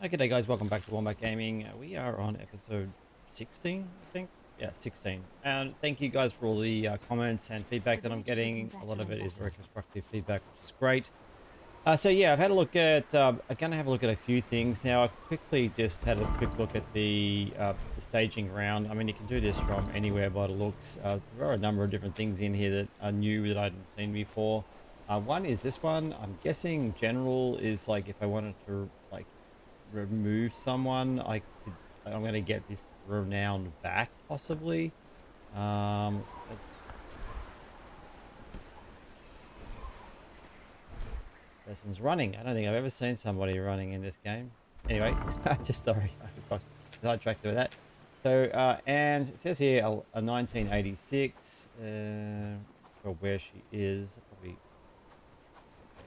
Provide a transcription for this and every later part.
Okay, guys, welcome back to Wombat Gaming. We are on episode 16, I think. Yeah, 16. And thank you guys for all the comments and feedback that I'm getting. A lot of it is very constructive feedback, which is great. So yeah, I've had a look at. I'm going to have a look at a few things now. I quickly just had a quick look at the staging round. I mean, you can do this from anywhere by the looks. There are a number of different things in here that are new that I hadn't seen before. One is this one. I'm guessing general is like if I wanted to like remove someone, I'm going to get this renown back possibly. Let's Person's running. I don't think I've ever seen somebody running in this game. Anyway, just sorry, I got sidetracked with that. So, and it says here a 1986. Not sure where she is. Probably.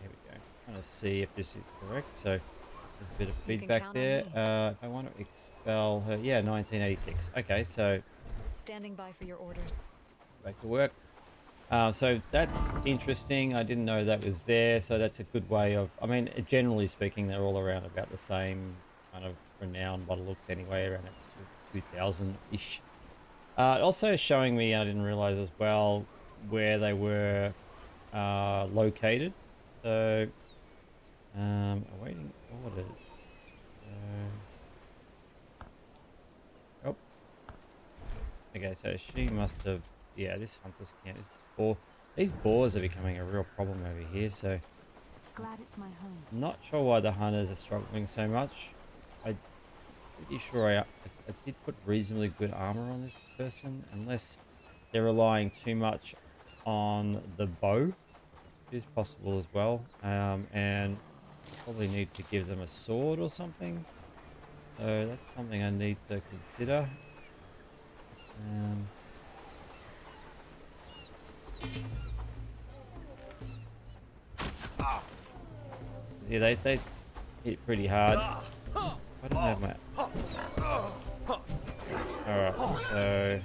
Here we go. Trying to see if this is correct. So there's a bit of feedback there. If I want to expel her, yeah, 1986. Okay, so Standing by for your orders. back to work. So that's interesting. I didn't know that was there. So that's a good way of, I mean, generally speaking, they're all around about the same kind of renown by the looks anyway, around 2000-ish. Also showing me, I didn't realize as well, where they were located. So, awaiting orders. Oh, okay, so she must have, yeah, this hunter's camp is. Or these boars are becoming a real problem over here, so Glad it's my home. I'm not sure why the hunters are struggling so much. I'm pretty sure I did put reasonably good armor on this person, unless they're relying too much on the bow, which is possible as well. And probably need to give them a sword or something. So that's something I need to consider. Yeah, they hit pretty hard. I don't have my. Alright, so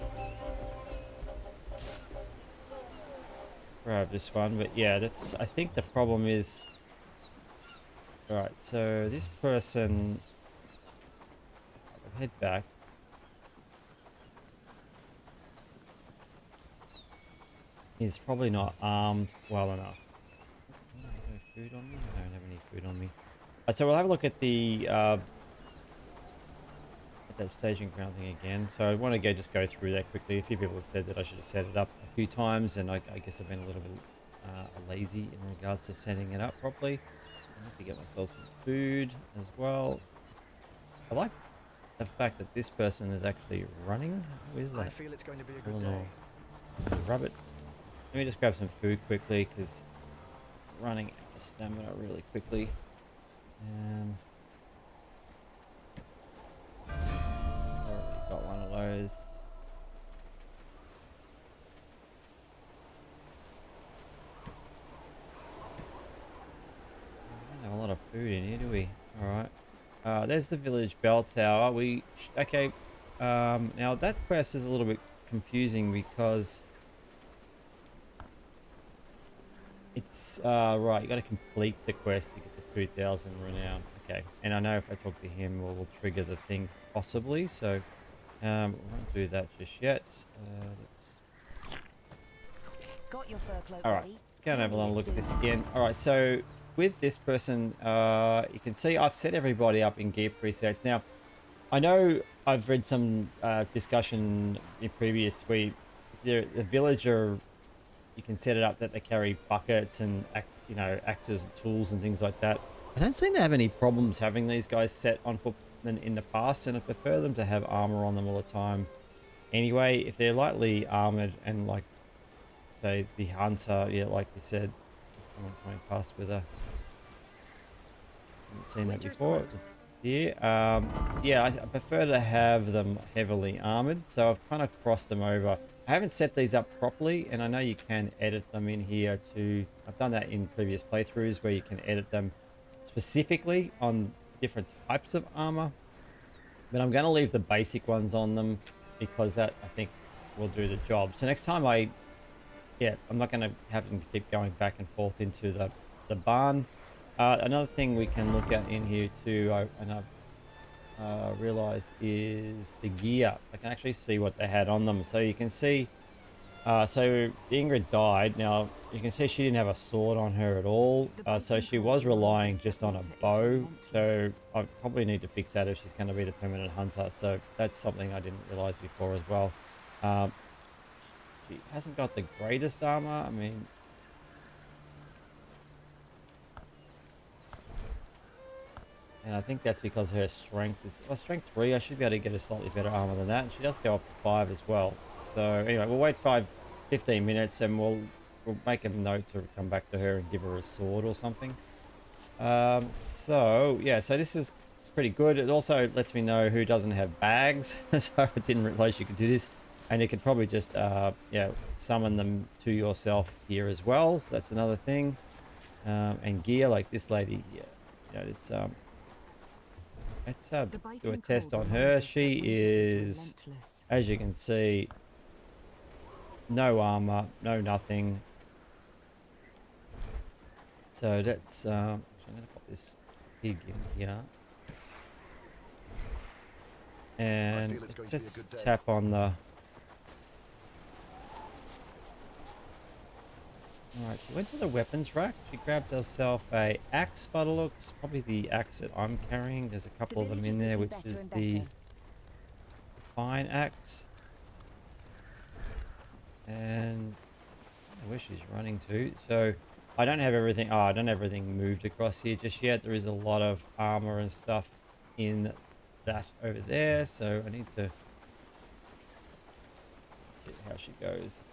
grab this one, but yeah, that's. I think the problem is. Alright, so this person. I'll head back. Is probably not armed well enough. I don't have any food on me. I don't have any food on me. So we'll have a look at at that staging ground thing again. So I want to just go through that quickly. A few people have said that I should have set it up a few times, and I guess I've been a little bit lazy in regards to setting it up properly. I have to get myself some food as well. I like the fact that this person is actually running. Who is that? I feel it's going to be a good day. Rabbit. Let me just grab some food quickly because running out of stamina really quickly. Already got one of those. We don't have a lot of food in here, do we? All right. There's the village bell tower. Okay. Now that quest is a little bit confusing because it's right, you got to complete the quest to get the 2000 renown. Okay, and I know if I talk to him we'll trigger the thing possibly, so we won't do that just yet. Let's Got your fur cloak all right, ready. let's go and have a look at this again. All right, so with this person, you can see I've set everybody up in gear presets. Now I know I've read some discussion in previous where the villager, you can set it up that they carry buckets and axes and tools and things like that. I don't seem to have any problems having these guys set on foot in the past, and I prefer them to have armor on them all the time. Anyway, if they're lightly armored and like, say the hunter, yeah, like you said, there's someone coming past with a. Haven't seen that before. Yeah, yeah, I prefer to have them heavily armored, so I've kind of crossed them over. I haven't set these up properly, and I know you can edit them in here too. I've done that in previous playthroughs where you can edit them specifically on different types of armor, but I'm going to leave the basic ones on them because that I think will do the job. So next time I'm not going to have to keep going back and forth into the barn. Another thing we can look at in here too, and I've realized is the gear. I can actually see what they had on them. So you can see, so Ingrid died. Now you can see she didn't have a sword on her at all. So she was relying just on a bow. So I probably need to fix that if she's going to be the permanent hunter. So that's something I didn't realize before as well. She hasn't got the greatest armor. I mean, and I think that's because her strength is, well, strength 3. I should be able to get a slightly better armor than that. And she does go up to 5 as well. So anyway, we'll wait 15 minutes and we'll make a note to come back to her and give her a sword or something. So yeah, so this is pretty good. It also lets me know who doesn't have bags. So I didn't realize you could do this. And you could probably just, yeah, summon them to yourself here as well. So that's another thing. And gear, like this lady here. You know, it's, let's do a test on her. She is, as you can see, no armor, no nothing. So that's, I'm going to pop this pig in here. And let's just tap on the... Alright, she went to the weapons rack. She grabbed herself a axe, by the looks. Probably the axe that I'm carrying. There's a couple of them in there, which is the fine axe. And where she's running to. So I don't have everything. Oh, I don't have everything moved across here just yet. There is a lot of armor and stuff in that over there. So I need to, let's see how she goes.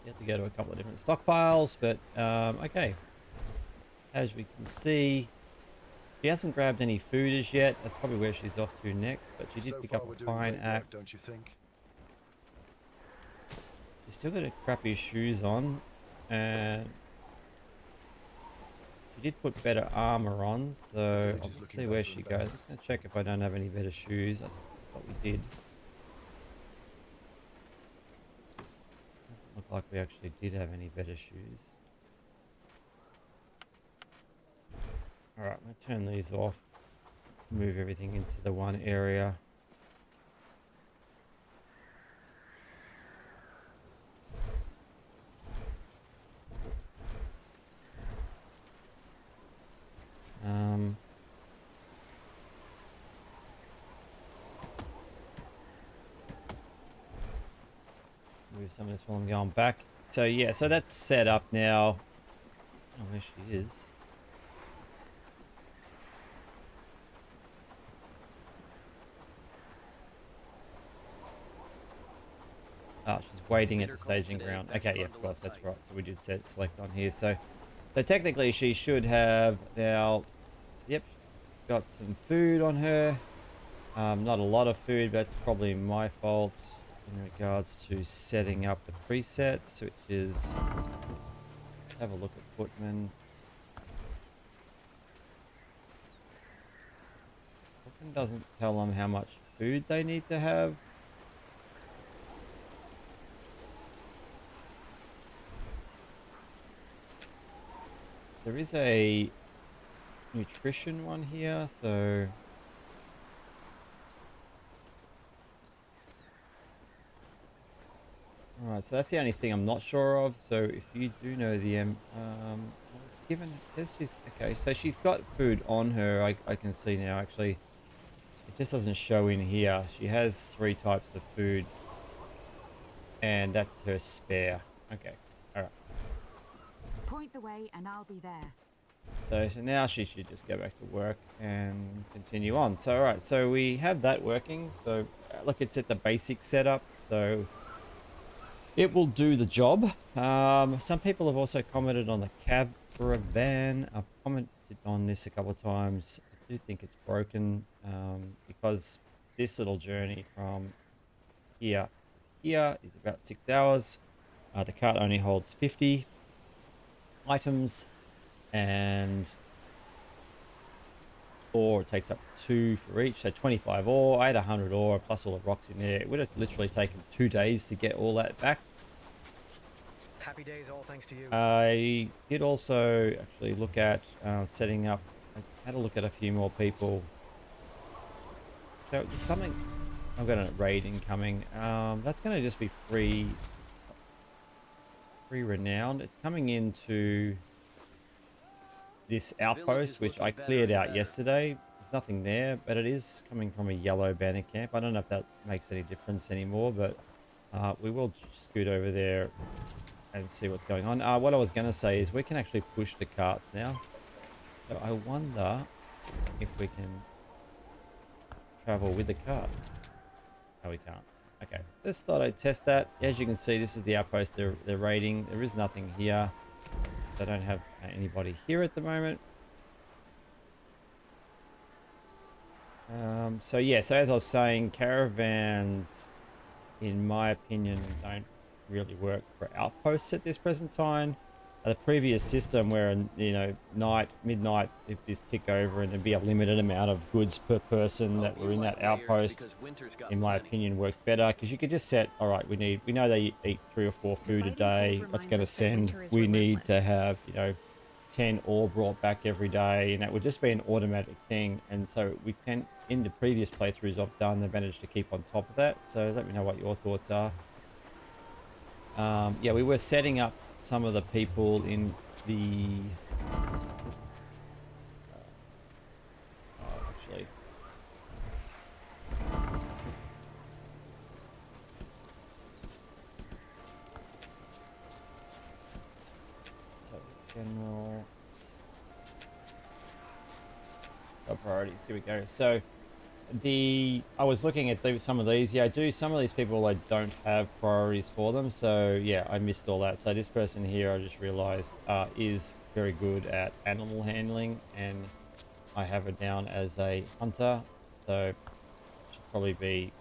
You have to go to a couple of different stockpiles, but okay. As we can see, she hasn't grabbed any food as yet. That's probably where she's off to next, but she did pick up a fine axe. Don't you think? She's still got her crappy shoes on, and she did put better armor on, so I'll just see where she goes. I'm just going to check if I don't have any better shoes. I thought we did. Doesn't look like we actually did have any better shoes. Alright, I'm going to turn these off. Move everything into the one area. Move some of this while I'm going back. So yeah, so that's set up now. I don't know where she is. Oh, she's waiting at the staging ground. Okay, yeah, of course, that's right. So we did set select on here. So technically she should have now, yep, she's got some food on her. Not a lot of food, but that's probably my fault in regards to setting up the presets, which is, let's have a look at Footman. Footman doesn't tell them how much food they need to have. There is a nutrition one here, so alright, so that's the only thing I'm not sure of. So if you do know the well, it's given, it says she's okay, so she's got food on her. I can see now actually. It just doesn't show in here. She has 3 types of food, and that's her spare. Okay, alright. Point the way and I'll be there. So now she should just go back to work and continue on. So alright, so we have that working. So look, it's at the basic setup, so it will do the job. Some people have also commented on the caravan. I've commented on this a couple of times. I do think it's broken because this little journey from here to here is about 6 hours. The cart only holds 50 items, and ore, it takes up 2 for each, so 25 ore. I had 100 ore plus all the rocks in there. It would have literally taken 2 days to get all that back. Happy days, all thanks to you. I did also actually look at setting up had a look at a few more people. So there's something. I've got a raid incoming. That's going to just be free renowned. It's coming into this outpost, which I cleared out yesterday. There's nothing there, but it is coming from a yellow banner camp. I don't know if that makes any difference anymore, but we will scoot over there and see what's going on. What I was going to say is we can actually push the carts now. So I wonder if we can travel with the cart. No, we can't. Okay, just thought I'd test that. As you can see, this is the outpost they're raiding. There is nothing here. They don't have anybody here at the moment. So yeah, so as I was saying, caravans, in my opinion, don't really work for outposts at this present time. The previous system where, you know, midnight, it'd just tick over and there'd be a limited amount of goods per person that were in that outpost, in my opinion, works better because you could just set, all right, we know they eat 3 or 4 food a day. What's going to send? We need to have, you know, 10 ore brought back every day, and that would just be an automatic thing. And so we tend, in the previous playthroughs I've done, they've managed to keep on top of that. So let me know what your thoughts are. Yeah, we were setting up some of the people in the actually so general priorities, here we go. So I was looking at some of these. Yeah, some of these people, I don't have priorities for them, so yeah, I missed all that. So this person here, I just realized, is very good at animal handling, and I have her down as a hunter, so it should probably be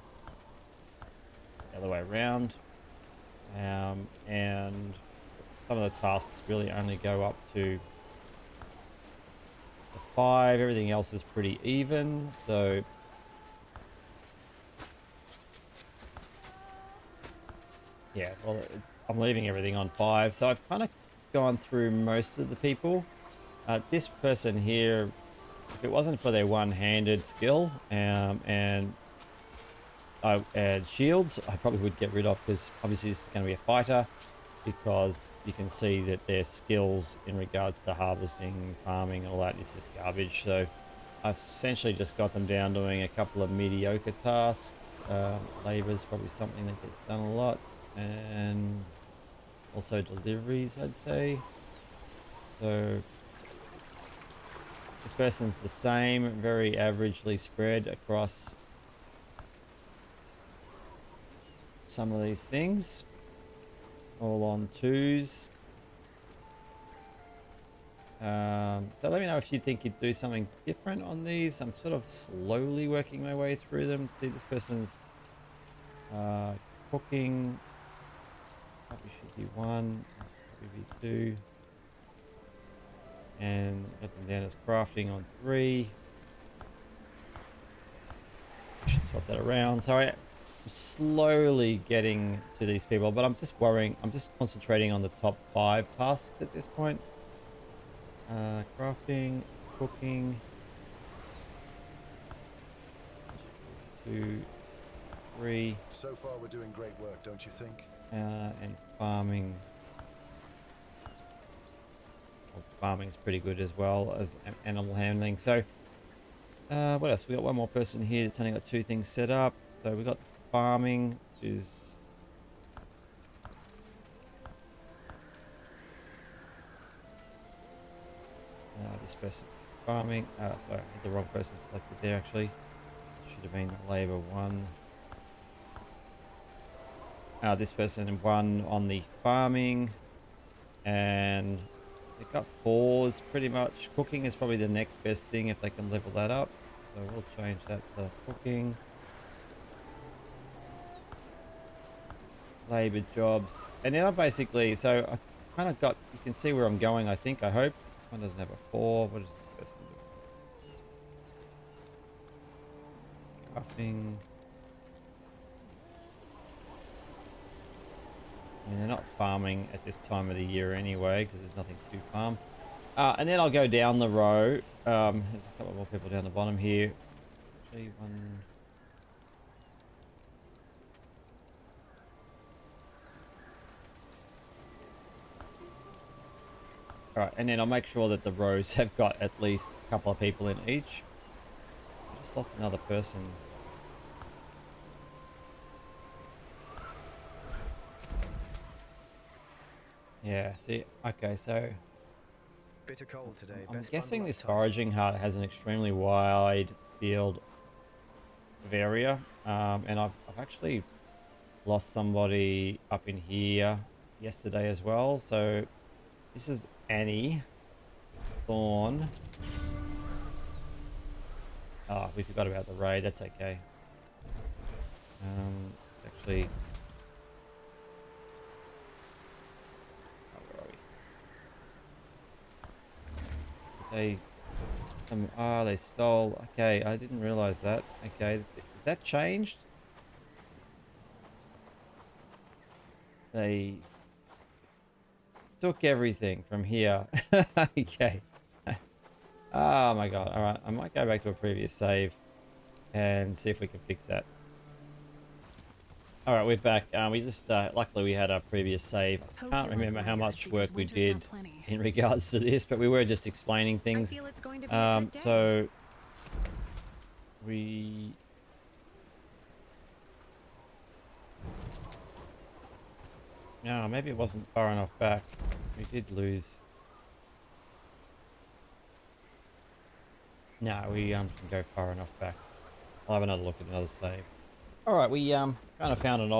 the other way around. And some of the tasks really only go up to the 5. Everything else is pretty even, so yeah, well, I'm leaving everything on 5. So I've kind of gone through most of the people. This person here, if it wasn't for their one-handed skill and shields, I probably would get rid of, because obviously this is going to be a fighter, because you can see that their skills in regards to harvesting, farming, all that is just garbage. So I've essentially just got them down doing a couple of mediocre tasks. Labor is probably something that gets done a lot. And also deliveries, I'd say. So this person's the same, very averagely spread across some of these things, all on 2s. So let me know if you think you'd do something different on these. I'm sort of slowly working my way through them. See, this person's cooking. Probably should be 1, probably be 2, and get them down as crafting on 3. I should swap that around. Sorry, I'm slowly getting to these people, but I'm just worrying. I'm just concentrating on the top 5 tasks at this point. Crafting, cooking, 2, 3. So far, we're doing great work, don't you think? And farming. Well, farming's pretty good as well as animal handling. So, what else? We got one more person here that's only got 2 things set up. So we got farming, which is this person farming. Sorry, I had the wrong person selected there. Actually, should have been labor 1. This person 1 on the farming, and they've got 4s pretty much. Cooking is probably the next best thing if they can level that up. So we'll change that to cooking. Labor jobs. And then I basically, so I kind of got, you can see where I'm going, I think, I hope. This one doesn't have a 4. What does this person do? Crafting. I mean, they're not farming at this time of the year anyway, because there's nothing to farm. And then I'll go down the row. There's a couple more people down the bottom here. Actually, one. All right, and then I'll make sure that the rows have got at least a couple of people in each. I just lost another person. Yeah, see, okay, so Bitter cold today. I'm Best guessing bundle this up tight. foraging hut has an extremely wide field of area, and I've actually lost somebody up in here yesterday as well. So this is Annie Thorn. Oh, we forgot about the raid. That's okay. Actually, oh, where are we? They stole. Okay, I didn't realize that. Okay, is that changed? They took everything from here. Okay. Oh my god. All right, I might go back to a previous save and see if we can fix that. All right, we're back. We just luckily we had our previous save. I can't remember how much work we did in regards to this, but we were just explaining things. So we no, maybe it wasn't far enough back. We did lose. No, we can go far enough back. I'll have another look at another save. All right, we kind of found an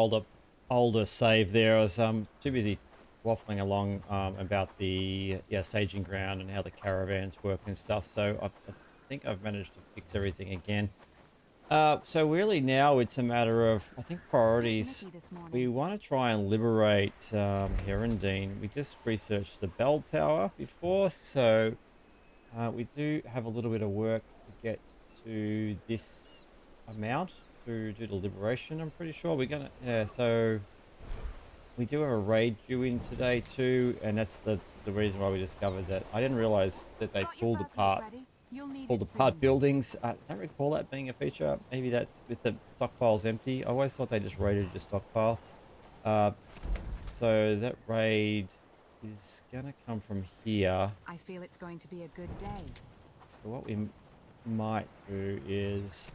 older save there. I was too busy waffling along about the staging ground and how the caravans work and stuff. So I think I've managed to fix everything again. So really now it's a matter of, I think, priorities. We want to try and liberate Herondine. We just researched the bell tower before, so we do have a little bit of work to get to this amount to do the liberation. I'm pretty sure we're gonna, yeah, so we do have a raid due in today too, and that's the reason why we discovered that. I didn't realize that they pulled apart buildings. I don't recall that being a feature. Maybe that's with the stockpiles empty. I always thought they just raided your stockpile. So that raid is gonna come from here. I feel it's going to be a good day. So what we might do is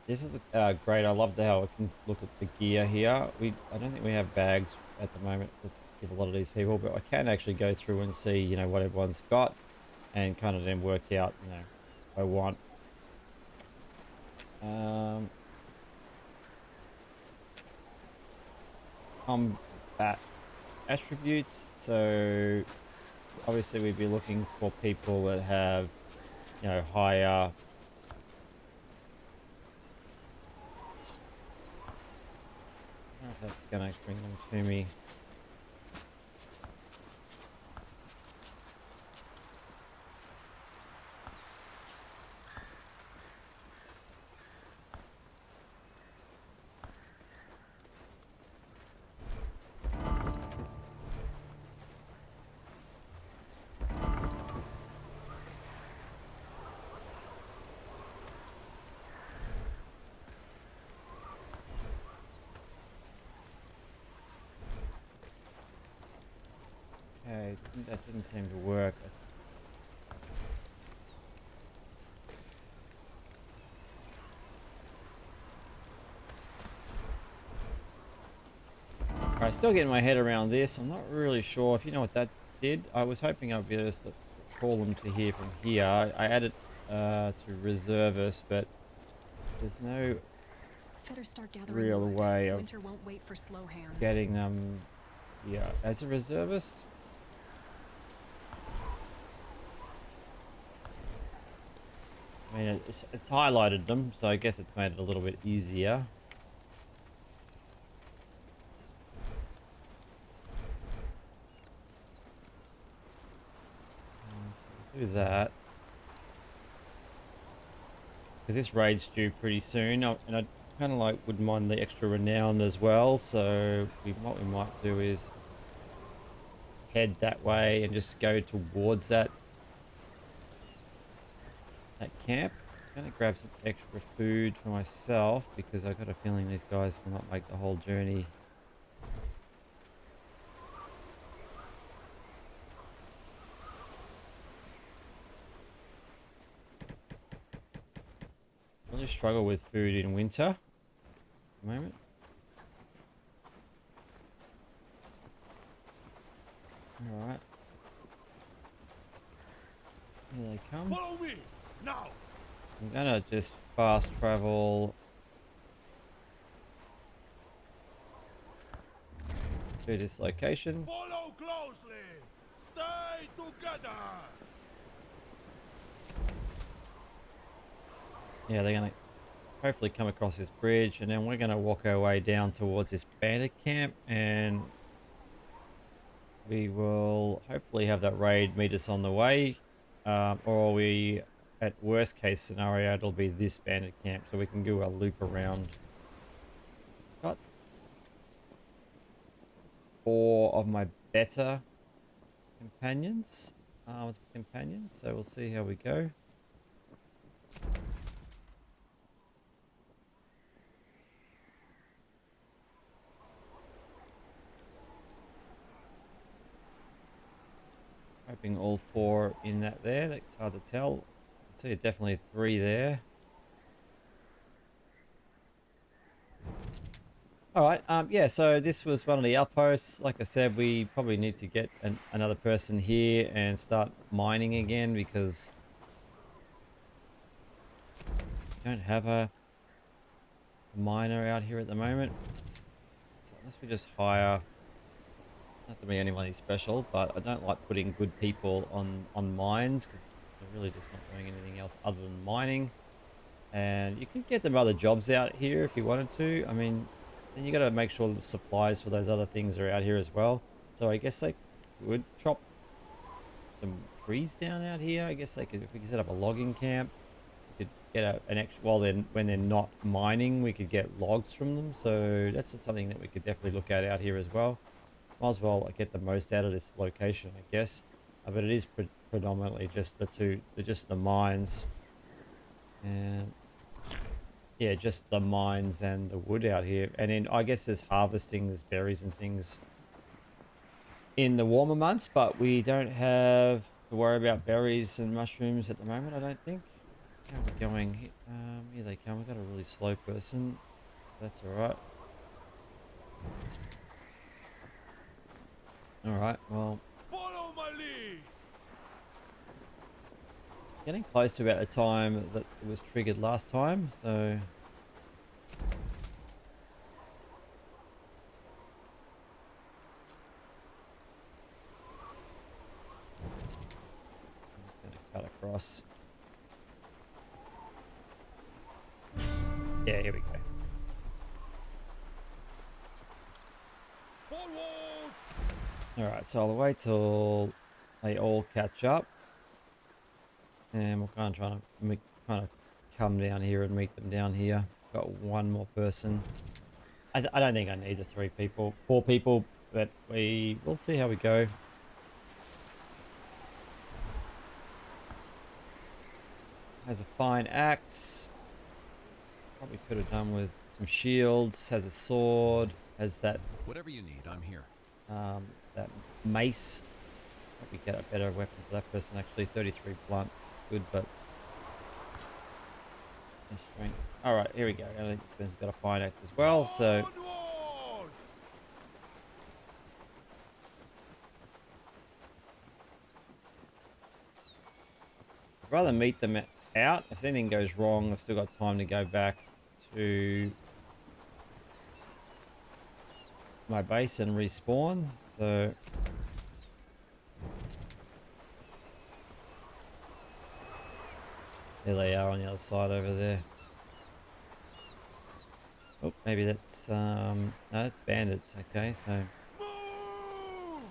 this is great. I love how I can look at the gear here. I don't think we have bags at the moment to give a lot of these people, but I can actually go through and see, you know, what everyone's got and kind of then work out, you know, what I want. Combat attributes. So obviously we'd be looking for people that have, you know, higher. I don't know if that's gonna bring them to me. Okay, that didn't seem to work. Alright, still getting my head around this. I'm not really sure if you know what that did. I was hoping I'd be able to call them to here from here. I added to reservists, but there's no real way of getting them here as a reservist. I mean, it's highlighted them, so I guess it's made it a little bit easier. So we'll do that. Because this raid's due pretty soon, and I kind of like wouldn't mind the extra renown as well. So what we might do is head that way and just go towards that camp. I'm gonna grab some extra food for myself because I got a feeling these guys will not make the whole journey. Really struggle with food in winter at the moment. All right. Here they come. Follow me now. I'm gonna just fast travel to this location. Follow closely. Stay together. Yeah, they're gonna hopefully come across this bridge, and then we're gonna walk our way down towards this bandit camp, and we will hopefully have that raid meet us on the way, or we, at worst case scenario, it'll be this bandit camp, so we can do a loop around. Got 4 of my better companions, so we'll see how we go. Hoping all 4 in that there. That's hard to tell. I see definitely 3 there. All right. Yeah. So this was one of the outposts. Like I said, we probably need to get another person here and start mining again because we don't have a miner out here at the moment. So unless we just hire. Not to be anyone special, but I don't like putting good people on mines because they're really just not doing anything else other than mining. And you could get them other jobs out here if you wanted to. I mean, then you got to make sure the supplies for those other things are out here as well. So I guess they would chop some trees down out here. I guess they could, if we could set up a logging camp, we could get an extra. Well, then when they're not mining, we could get logs from them. So that's something that we could definitely look at out here as well. Might as well get the most out of this location, I guess. But it is predominantly just just the mines. And yeah, just the mines and the wood out here. And then I guess there's harvesting, there's berries and things in the warmer months, but we don't have to worry about berries and mushrooms at the moment, I don't think. How are we going? Here they come. We've got a really slow person. That's alright. Alright, well, Follow my lead. it's getting close to about the time that it was triggered last time, so I'm just going to cut across. Yeah, here we go. Forward. Alright, so I'll wait till they all catch up. And we're kind of trying to come down here and meet them down here. Got one more person. I don't think I need the 4 people, but we'll see how we go. Has a fine axe. Probably could have done with some shields. Has a sword. Has that Whatever you need, I'm here. that mace. Probably get a better weapon for that person actually. 33 blunt. It's good, but strength. All right, here we go. I think this person's got a fine axe as well. So Onward. I'd rather meet them out. If anything goes wrong, I've still got time to go back to my base and respawn. So there they are on the other side over there. Oh, maybe that's no, that's bandits. Okay, so Move.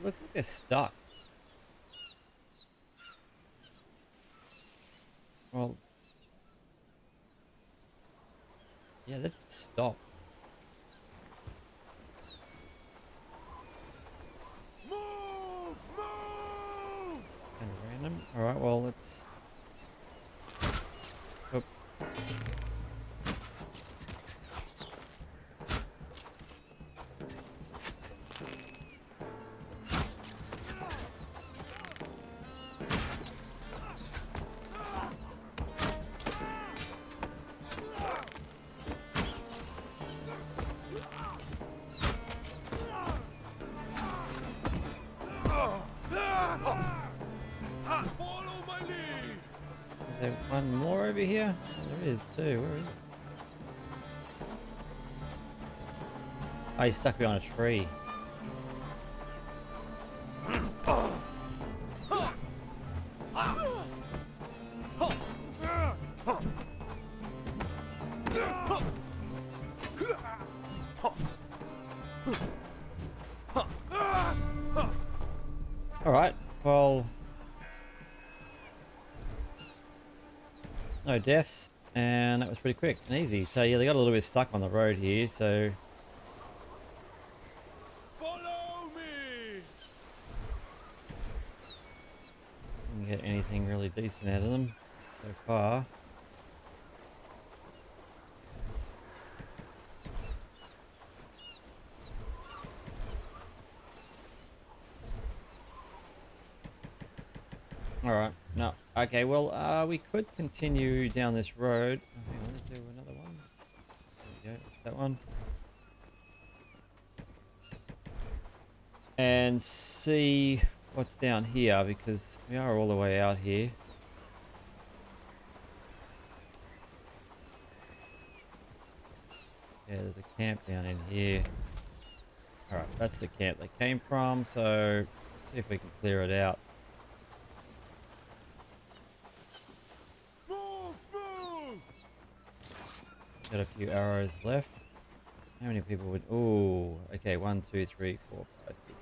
looks like they're stuck. Well, yeah, they've stopped. Move! Move! Kind of random. All right, well, let's. Oh. Follow my lead! Is there one more over here? Oh, there is too. Where is it? Oh, he's stuck behind a tree. All right. Well, no deaths, and that was pretty quick and easy. So yeah, they got a little bit stuck on the road here. So Follow me! didn't get anything really decent out of them so far. All right. No. Okay. Well, we could continue down this road. Oh, hang on. Is there another one? There we go. It's that one. And see what's down here because we are all the way out here. Yeah, there's a camp down in here. All right. That's the camp they came from. So let's see if we can clear it out. Move! Move! Got a few arrows left. How many people would? Oh, okay. 1, 2, 3, 4, 5, 6, 7,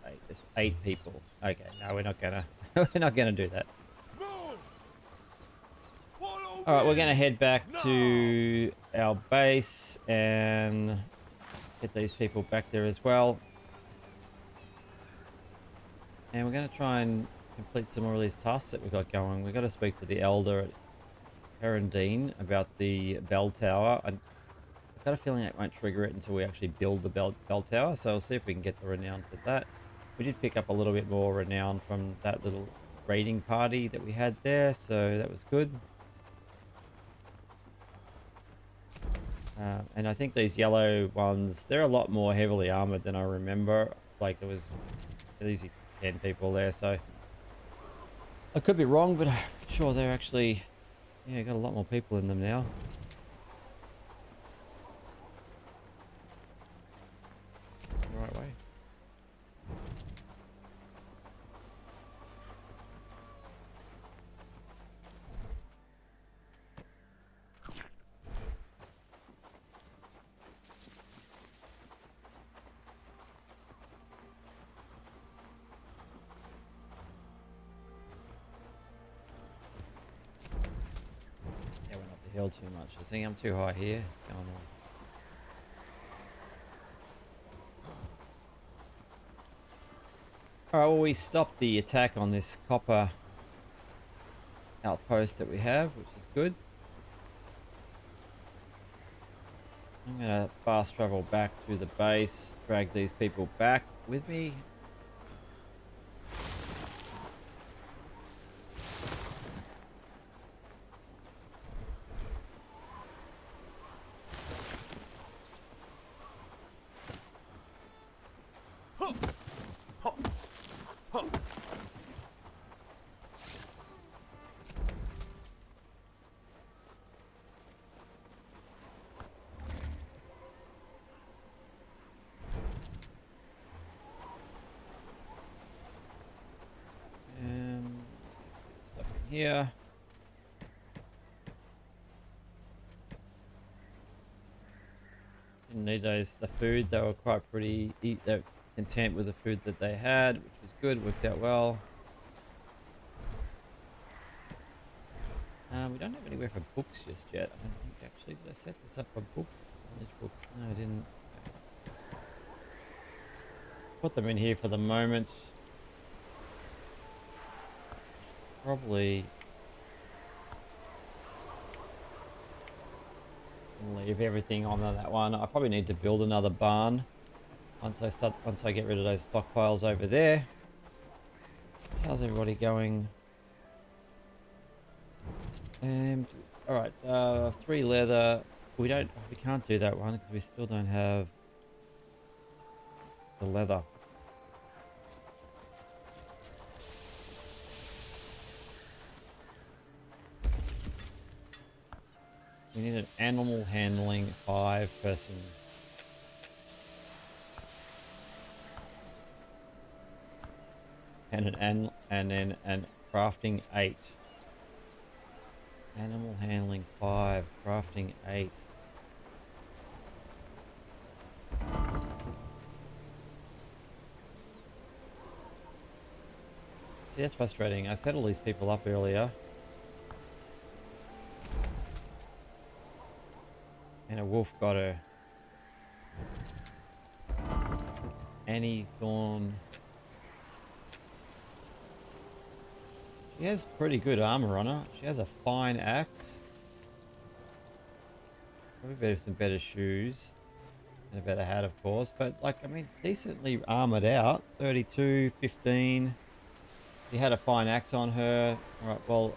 8. There's 8 people. Okay, no, we're not gonna. We're not gonna do that. Move! Follow All right, we're me! gonna head back No! to our base and get these people back there as well. And we're gonna try and complete some more of these tasks that we've got going. We've got to speak to the elder at Herondine about the bell tower. I've got a feeling it won't trigger it until we actually build the bell tower, so we'll see if we can get the renown for that. We did pick up a little bit more renown from that little raiding party that we had there, so that was good. And I think these yellow ones, they're a lot more heavily armored than I remember. Like there was at least 10 people there, so I could be wrong, but I'm sure they're actually, yeah, got a lot more people in them now. The right way. Yeah, went up the hill too much. I think I'm too high here. What's going on? Alright, well we stopped the attack on this copper outpost that we have, which is good. I'm gonna fast travel back to the base, drag these people back with me. And stuff in here. Didn't need those the food. They were quite pretty. They're content with the food that they had, which was good, worked out well. We don't have anywhere for books just yet. I don't think actually. Did I set this up for books? Knowledge books? No, I didn't. Put them in here for the moment. Probably leave everything on that one. I probably need to build another barn once I get rid of those stockpiles over there. How's everybody going? All right, 3 leather. We can't do that one because we still don't have the leather. We need an animal handling 5 person. And then crafting 8. Animal handling 5, crafting 8. See, that's frustrating. I set all these people up earlier. And a wolf got her. Annie Thorn. She has pretty good armor on her. She has a fine axe. Probably some better shoes. And a better hat, of course. But, like, I mean, decently armored out. 32, 15. She had a fine axe on her. Alright, well,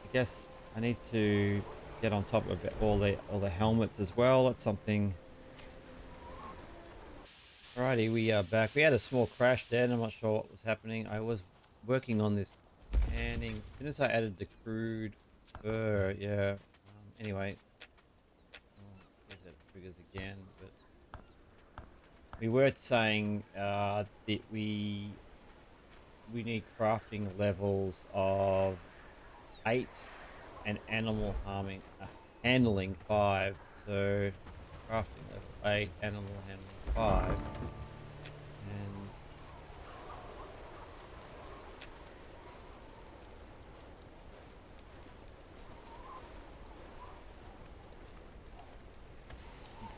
I guess I need to get on top of all the helmets as well. That's something. Alrighty, we are back. We had a small crash there. I'm not sure what was happening. I was working on this tanning. As soon as I added the crude fur, yeah. Anyway, see if that triggers again. But we were saying that we need crafting levels of 8 and animal handling 5. So crafting level 8, animal handling 5. And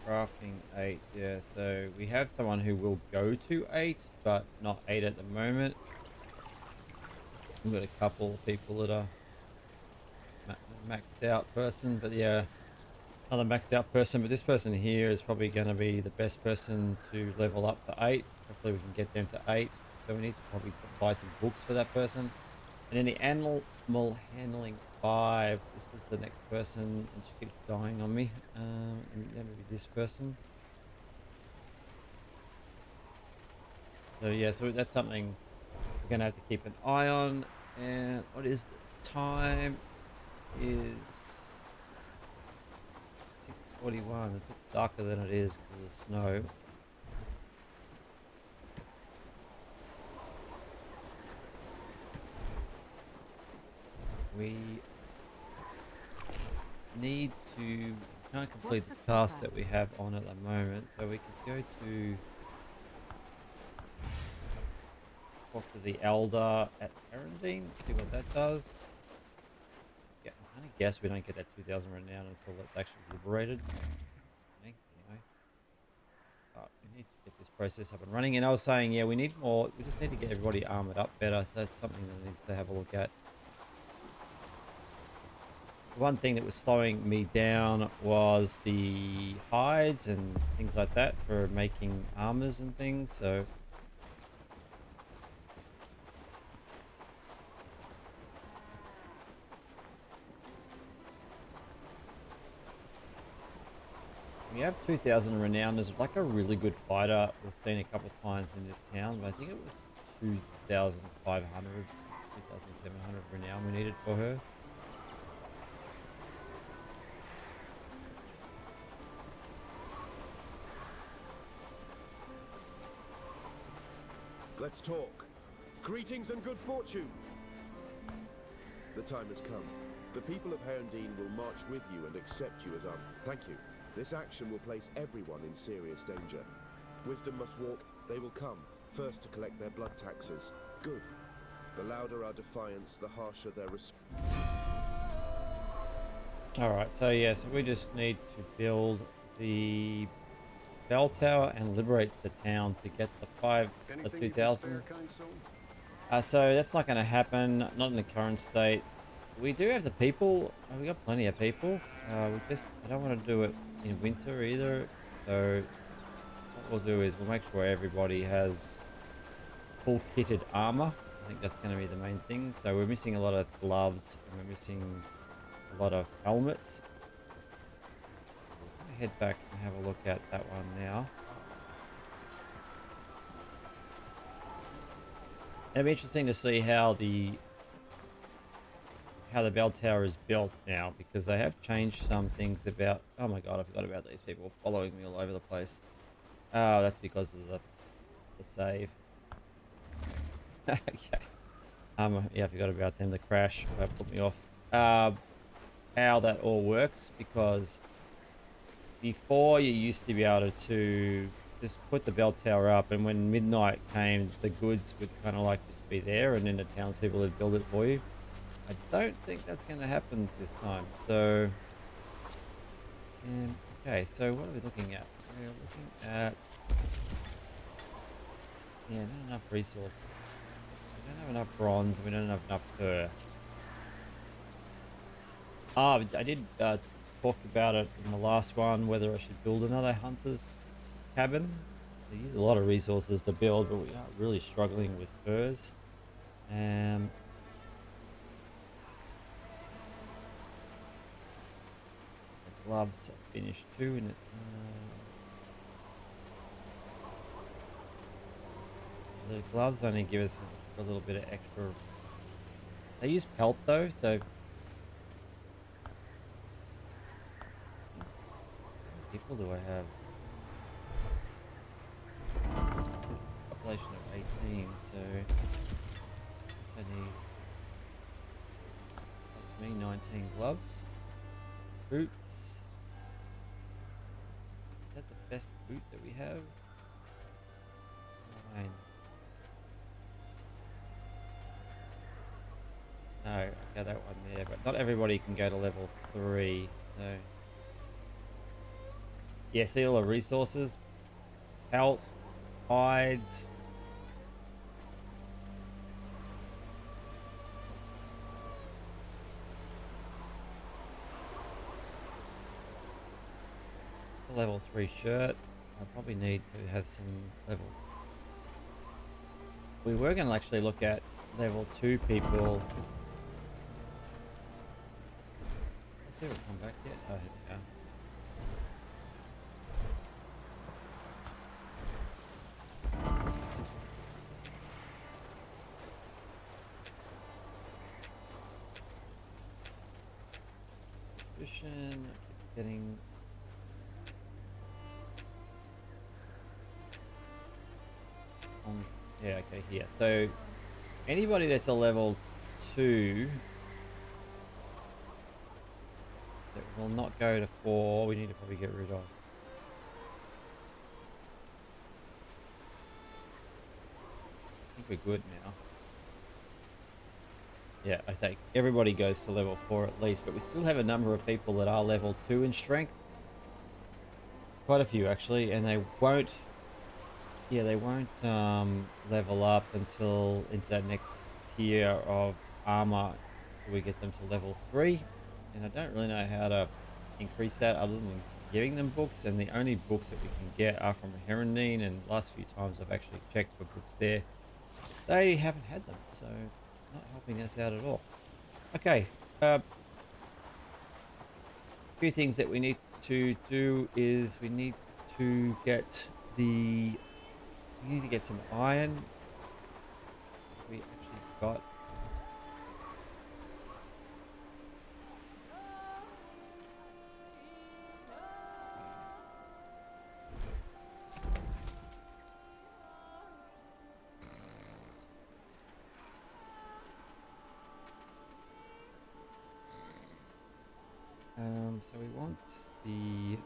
crafting 8, yeah, so we have someone who will go to 8, but not 8 at the moment. We've got a couple of people that are maxed out person, but yeah, another maxed out person, but this person here is probably going to be the best person to level up to 8. Hopefully we can get them to 8. So we need to probably buy some books for that person. And then the animal handling 5, this is the next person, and she keeps dying on me. And then maybe this person. So yeah, so that's something we're going to have to keep an eye on. And what is the time? Is 6:41. It's darker than it is because of the snow. We need to can't complete the task that we have on at the moment, so we could go to talk to the elder at Erendine, see what that does. Yeah, I'm gonna guess we don't get that 2,000 renown until it's actually liberated. Okay, anyway, we need to get this process up and running. And I was saying, yeah, we need more. We just need to get everybody armored up better. So that's something that I need to have a look at. One thing that was slowing me down was the hides and things like that for making armors and things. So we have 2,000 renown as like a really good fighter. We've seen a couple of times in this town, but I think it was 2,500, 2,700 renown we needed for her. Let's talk. Greetings and good fortune. The time has come. The people of Herondine will march with you and accept you as our... Thank you. This action will place everyone in serious danger. Wisdom must walk. They will come. First to collect their blood taxes. Good. The louder our defiance, the harsher their response. Alright, so yeah, so we just need to build the bell tower and liberate the town to get the 2000. So that's not going to happen, not in the current state. We do have the people. We got plenty of people. I don't want to do it in winter either. So what we'll do is we'll make sure everybody has full kitted armor. I think that's going to be the main thing. So we're missing a lot of gloves and we're missing a lot of helmets. We're going to head back and have a look at that one now. It'll be interesting to see how the bell tower is built now, because they have changed some things about. Oh my god, I forgot about these people following me all over the place. Oh, that's because of the save. Okay. Yeah, I forgot about them. The crash put me off. How that all works, because before you used to be able to just put the bell tower up, and when midnight came, the goods would kind of like just be there, and then the townspeople would build it for you. I don't think that's going to happen this time. So, okay. So what are we looking at? We're looking at not enough resources. We don't have enough bronze. We don't have enough fur. I did talk about it in the last one, whether I should build another hunter's cabin. They use a lot of resources to build, but we are really struggling with furs. The gloves are finished too, and the gloves only give us a little bit of extra. They use pelt though, so how many people do I have? Population of 18, so I guess I need plus me 19 gloves. Boots. Is that the best boot that we have? It's 9. No, I got that one there, but not everybody can go to level 3. So yeah, see all the resources. Pelt, hides. It's a level 3 shirt. I probably need to have some level. We were going to actually look at level 2 people. Has people come back yet? Oh, here they are. I keep getting on. Yeah, okay, here. So anybody that's a level 2 that will not go to 4, we need to probably get rid of. I think we're good now. Yeah, I think everybody goes to level 4 at least, but we still have a number of people that are level 2 in strength. Quite a few actually, and they won't level up until into that next tier of armor until we get them to level 3. And I don't really know how to increase that other than giving them books, and the only books that we can get are from Herondine, and the last few times I've actually checked for books there, they haven't had them, so not helping us out at all. Okay, few things that we need to do is we need to get some iron. We actually got so we want the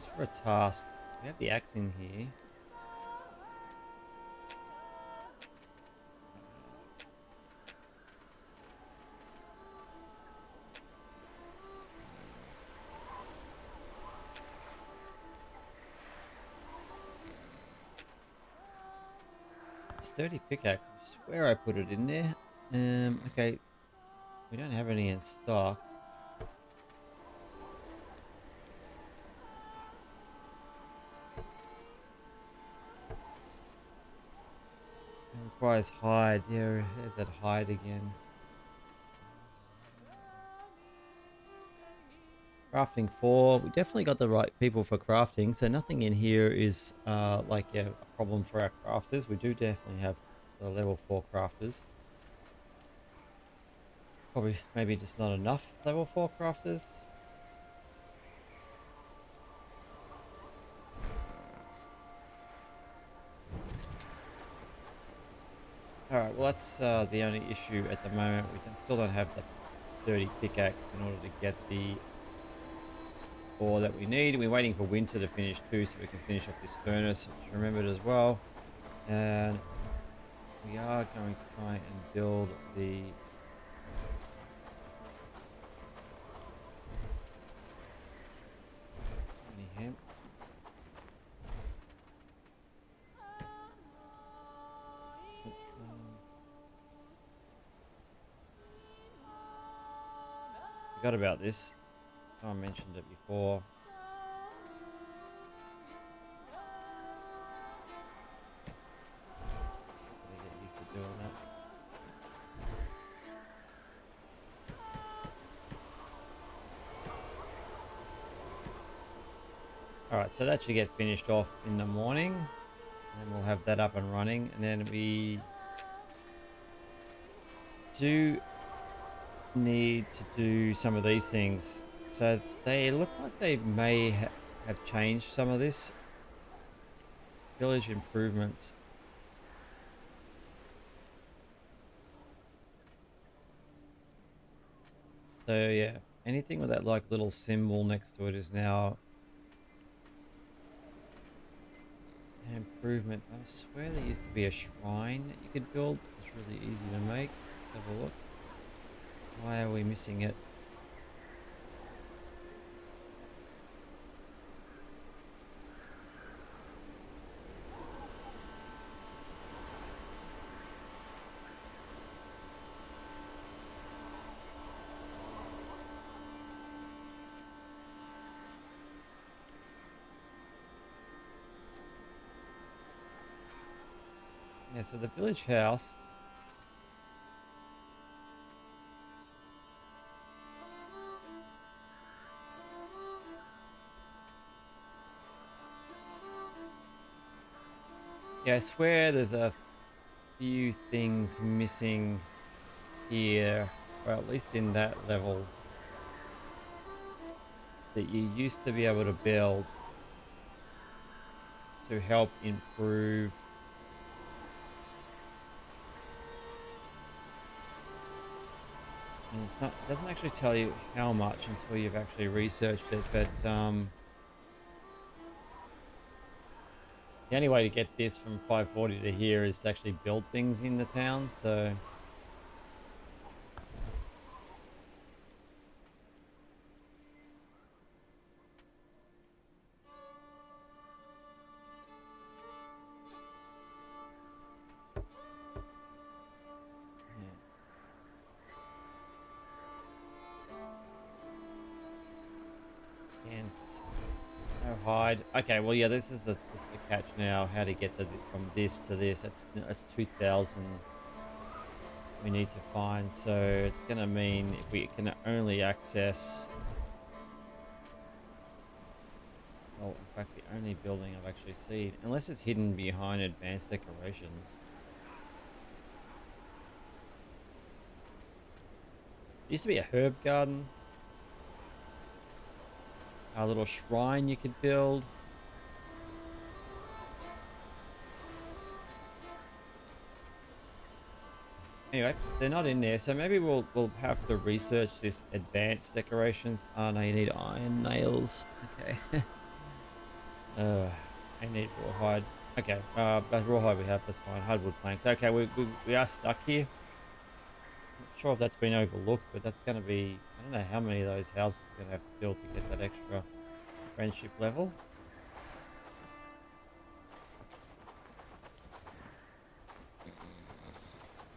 just for a task. We have the axe in here. Sturdy pickaxe, I swear I put it in there. Okay. We don't have any in stock. It requires hide. Yeah, there's that hide again. Crafting 4. We definitely got the right people for crafting, so nothing in here is like a problem for our crafters. We do definitely have the level 4 crafters. Probably maybe just not enough level 4 crafters. Alright, well that's the only issue at the moment. Still don't have the sturdy pickaxe in order to get the ore that we need. We're waiting for winter to finish too, so we can finish up this furnace, which remembered as well. And we are going to try and build the hemp. Forgot about this. I mentioned it before. Gotta get used to doing that. Alright, so that should get finished off in the morning. And we'll have that up and running. And then we do need to do some of these things. So they look like they may have changed some of this. Village improvements. So yeah, anything with that like little symbol next to it is now an improvement. I swear there used to be a shrine that you could build. It's really easy to make. Let's have a look. Why are we missing it? Yeah, so the village house. Yeah, I swear there's a few things missing here, or at least in that level, that you used to be able to build to help improve and it doesn't actually tell you how much until you've actually researched it, but the only way to get this from 540 to here is to actually build things in the town, so and no hide. Okay, well yeah, this is the catch now. How to get from this to this? That's 2,000. We need to find. So it's gonna mean if we can only access. Well, in fact, the only building I've actually seen, unless it's hidden behind advanced decorations. Used to be a herb garden. A little shrine you could build. Anyway, they're not in there, so maybe we'll have to research this advanced decorations. Oh no, you need iron nails. Okay. I need rawhide. Okay, but rawhide we have, that's fine. Hardwood planks. Okay, we are stuck here. Not sure if that's been overlooked, but that's going to be, I don't know how many of those houses are going to have to build to get that extra friendship level.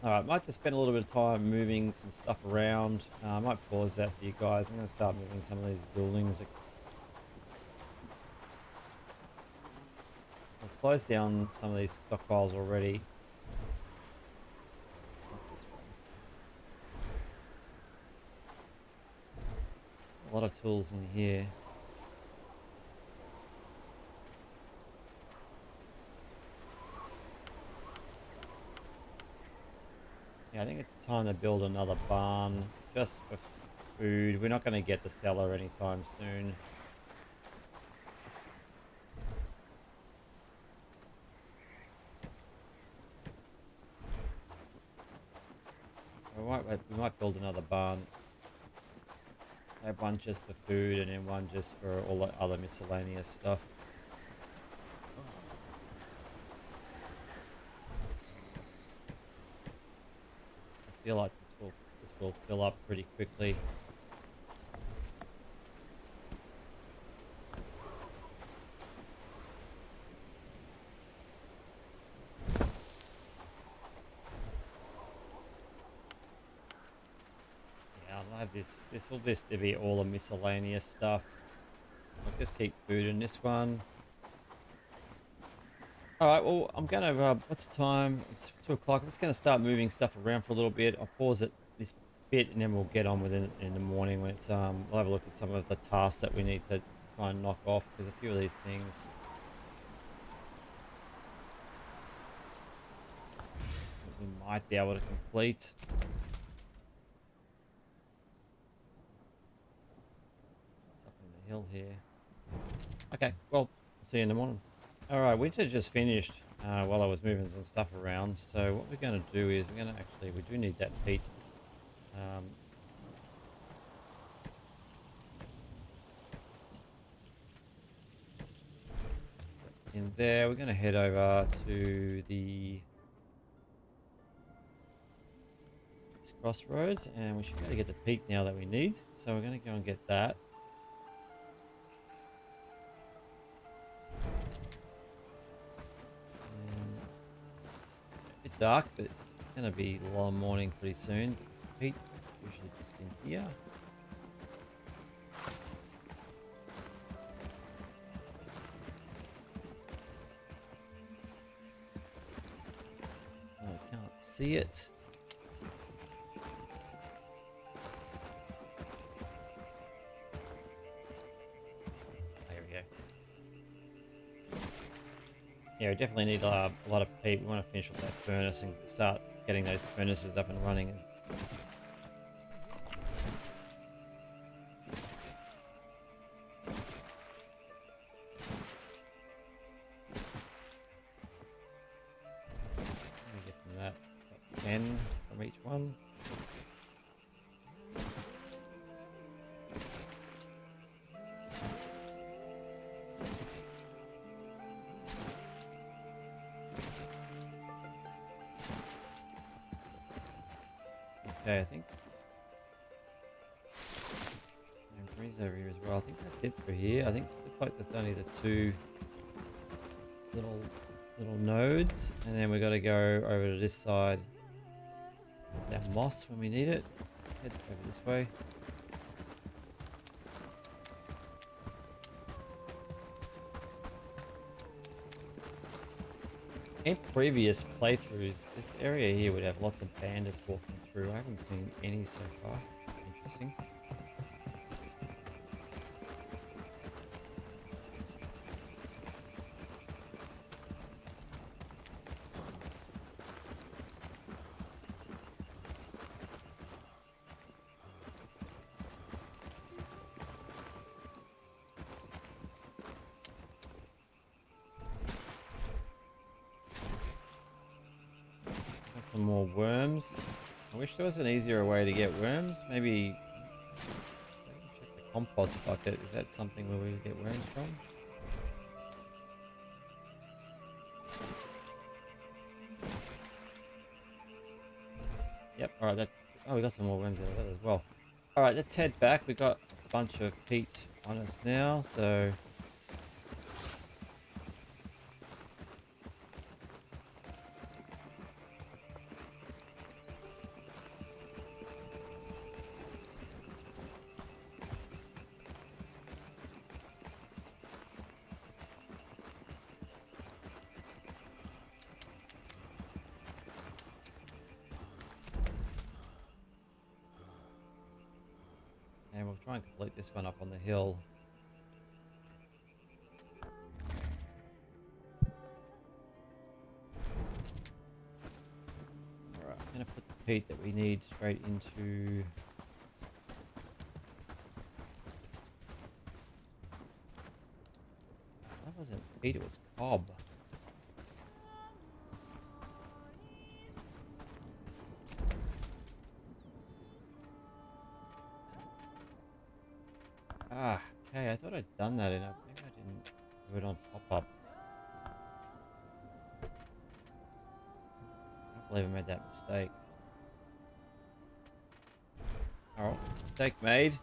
Alright, might just spend a little bit of time moving some stuff around. I might pause that for you guys. I'm going to start moving some of these buildings. I've closed down some of these stockpiles already. Not this one. A lot of tools in here. Yeah, I think it's time to build another barn just for food. We're not going to get the cellar anytime soon. So we might build another barn. Have one just for food and then one just for all the other miscellaneous stuff. I feel like this will fill up pretty quickly. Yeah, I'll have this. This will just be all the miscellaneous stuff. I'll just keep food in this one. Alright, well, I'm going to, what's the time? It's 2 o'clock. I'm just going to start moving stuff around for a little bit. I'll pause it this bit and then we'll get on with it in the morning when it's, we'll have a look at some of the tasks that we need to try and knock off, because a few of these things we might be able to complete. It's up in the hill here. Okay, well, I'll see you in the morning. Alright, winter just finished while I was moving some stuff around. So what we're going to do is we're going to actually, we do need that peat. In there, we're going to head over to the crossroads and we should be able to get the peat now that we need. So we're going to go and get that. Dark, but it's gonna be a long morning pretty soon. Peat usually just in here. Oh, I can't see it. There we go. Yeah, we definitely need a lot of peat. We want to finish off that furnace and start getting those furnaces up and running. What do we get from that? Got 10 from each one. Okay, I think breeze over here as well. I think that's it for here. I think it looks like there's only the two little nodes, and then we got to go over to this side. There's our moss when we need it. Let's head over this way. In previous playthroughs, this area here would have lots of bandits walking through. I haven't seen any so far. Interesting. Some more worms. I wish there was an easier way to get worms. Maybe check the compost bucket. Is that something where we get worms from? Yep. All right. That's. Oh, we got some more worms out of that as well. All right. Let's head back. We got a bunch of peat on us now. So. And we'll try and complete this one up on the hill. Alright, I'm going to put the peat that we need straight into... That wasn't peat, it was cob. Ah, okay, I thought I'd done that enough. Maybe I didn't do it on pop-up. I can't believe I made that mistake. Alright, mistake made.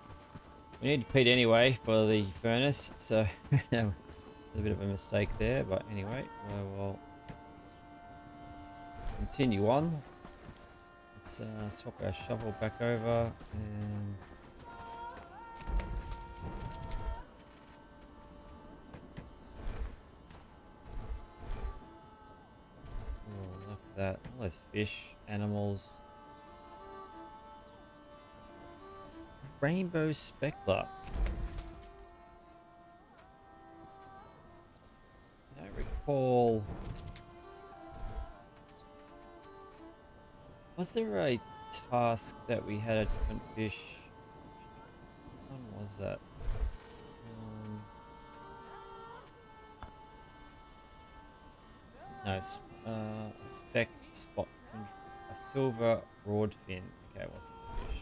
We need peat anyway for the furnace, so there's a bit of a mistake there, but anyway, we'll continue on. Let's swap our shovel back over and... Oh, look at that. All those fish, animals. Rainbow speckler. I don't recall. Was there a task that we had a different fish? Which one was that? No, a speck spot, a silver broadfin. Okay, it wasn't the fish.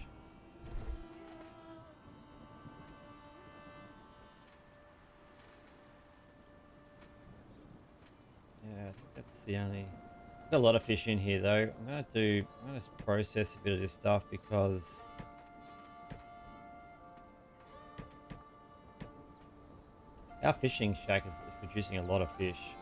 Yeah, I think that's the only. Got a lot of fish in here though. I'm gonna process a bit of this stuff because our fishing shack is producing a lot of fish.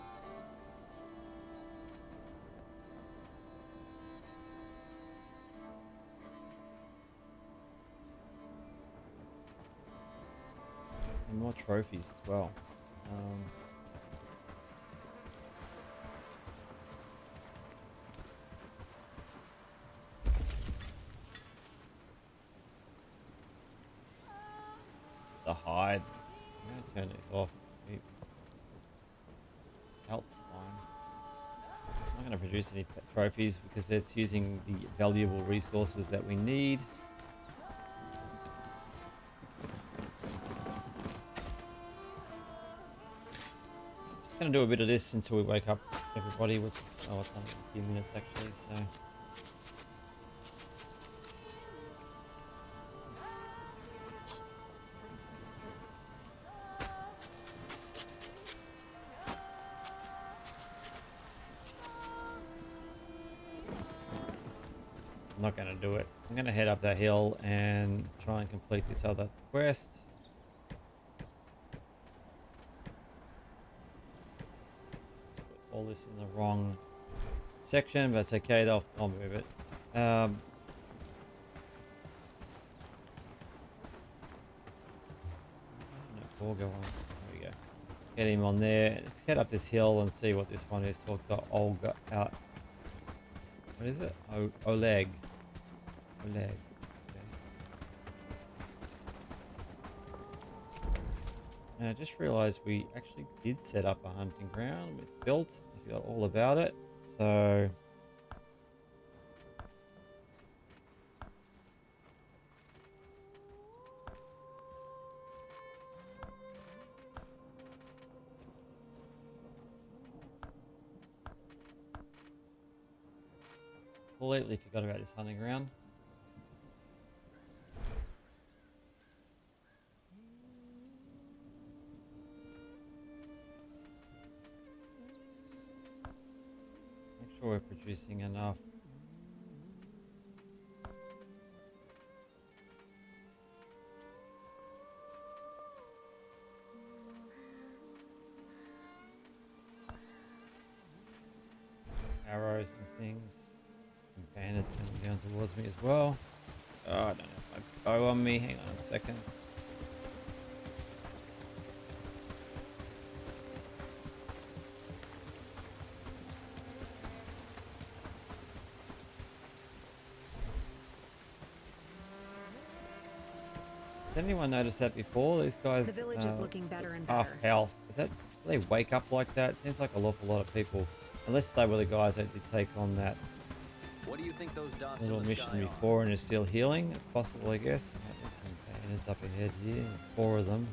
And more trophies as well. This is the hide. I'm going to turn these off. Pelt's fine. I'm not going to produce any trophies because it's using the valuable resources that we need. Just going to do a bit of this until we wake up everybody, which is, oh, it's only a few minutes actually, so. I'm not going to do it. I'm going to head up that hill and try and complete this other quest. Let's put all this in the wrong section, but it's okay. I'll move it. No, Borgo on. There we go. Get him on there. Let's head up this hill and see what this one is. Talk to Olga out. What is it? Oleg. Oleg. Okay. And I just realized we actually did set up a hunting ground. It's built. I forgot all about it. So completely forgot about this hunting ground. Make sure we're producing enough arrows and things. Some bandits coming down towards me as well. Oh, I don't have my bow on me. Hang on a second. Did anyone notice that before? These guys The village is looking better and half better. health. Is that, do they wake up like that? Seems like an awful lot of people. Unless they were the guys that did take on that What do you think those dots little in the mission sky before and is still healing. It's possible, I guess. There's some bandits up ahead here. There's 4 of them.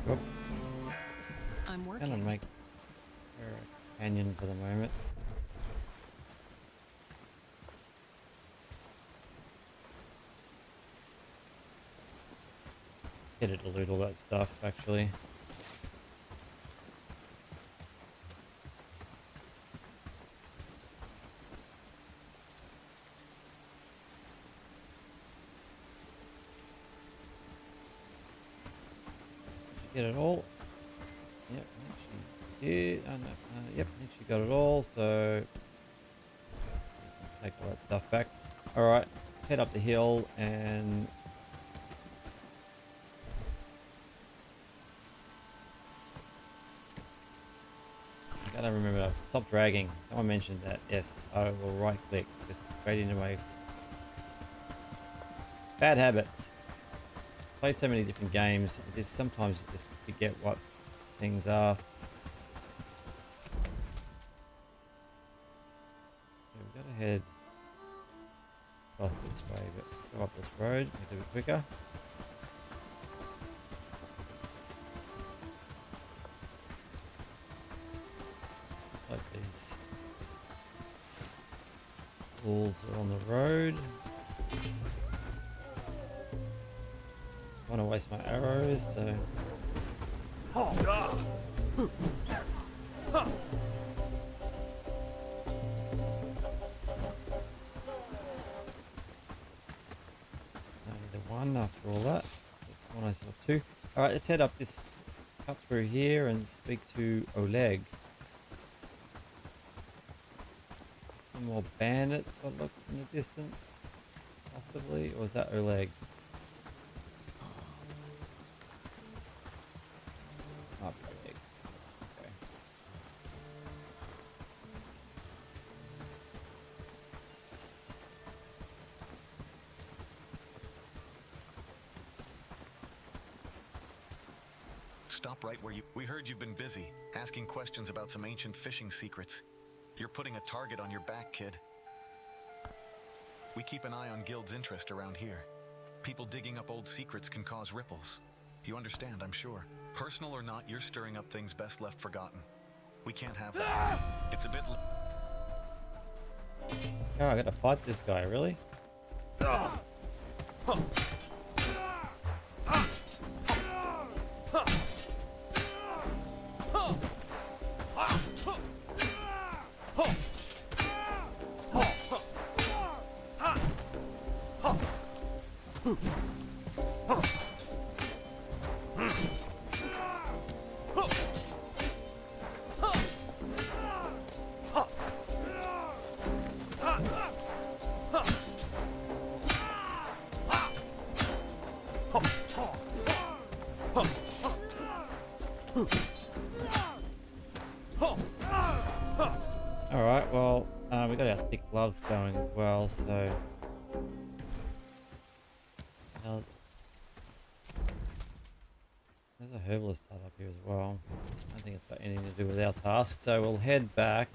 Whoop. I'm Gonna working. make a canyon for the moment. Get it to loot all that stuff, actually. Did you get it all? Yep, I think she did. Oh, no, yep, I think she got it all, so take all that stuff back. Alright, let's head up the hill and I gotta remember, stop dragging. Someone mentioned that. Yes, I will right click just straight into my bad habits. Play so many different games, just sometimes you just forget what things are. Okay, we gotta head across this way, but go up this road, make it a bit quicker. Like these wolves are on the road. I want to waste my arrows, so only the one after all that. That's one I saw 2. All right, let's head up this cut through here and speak to Oleg. Some more bandits, what looks in the distance, possibly, or is that Oleg? Might be Oleg. Okay. Stop right where you... We heard you've been busy, asking questions about some ancient fishing secrets. You're putting a target on your back, kid. We keep an eye on Guild's interest around here. People digging up old secrets can cause ripples. You understand, I'm sure. Personal or not, you're stirring up things best left forgotten. We can't have that. It's a bit... Oh, I gotta fight this guy, really? Alright, well, we got our thick gloves going as well, so... There's a herbalist hut up here as well. I don't think it's got anything to do with our task, so we'll head back.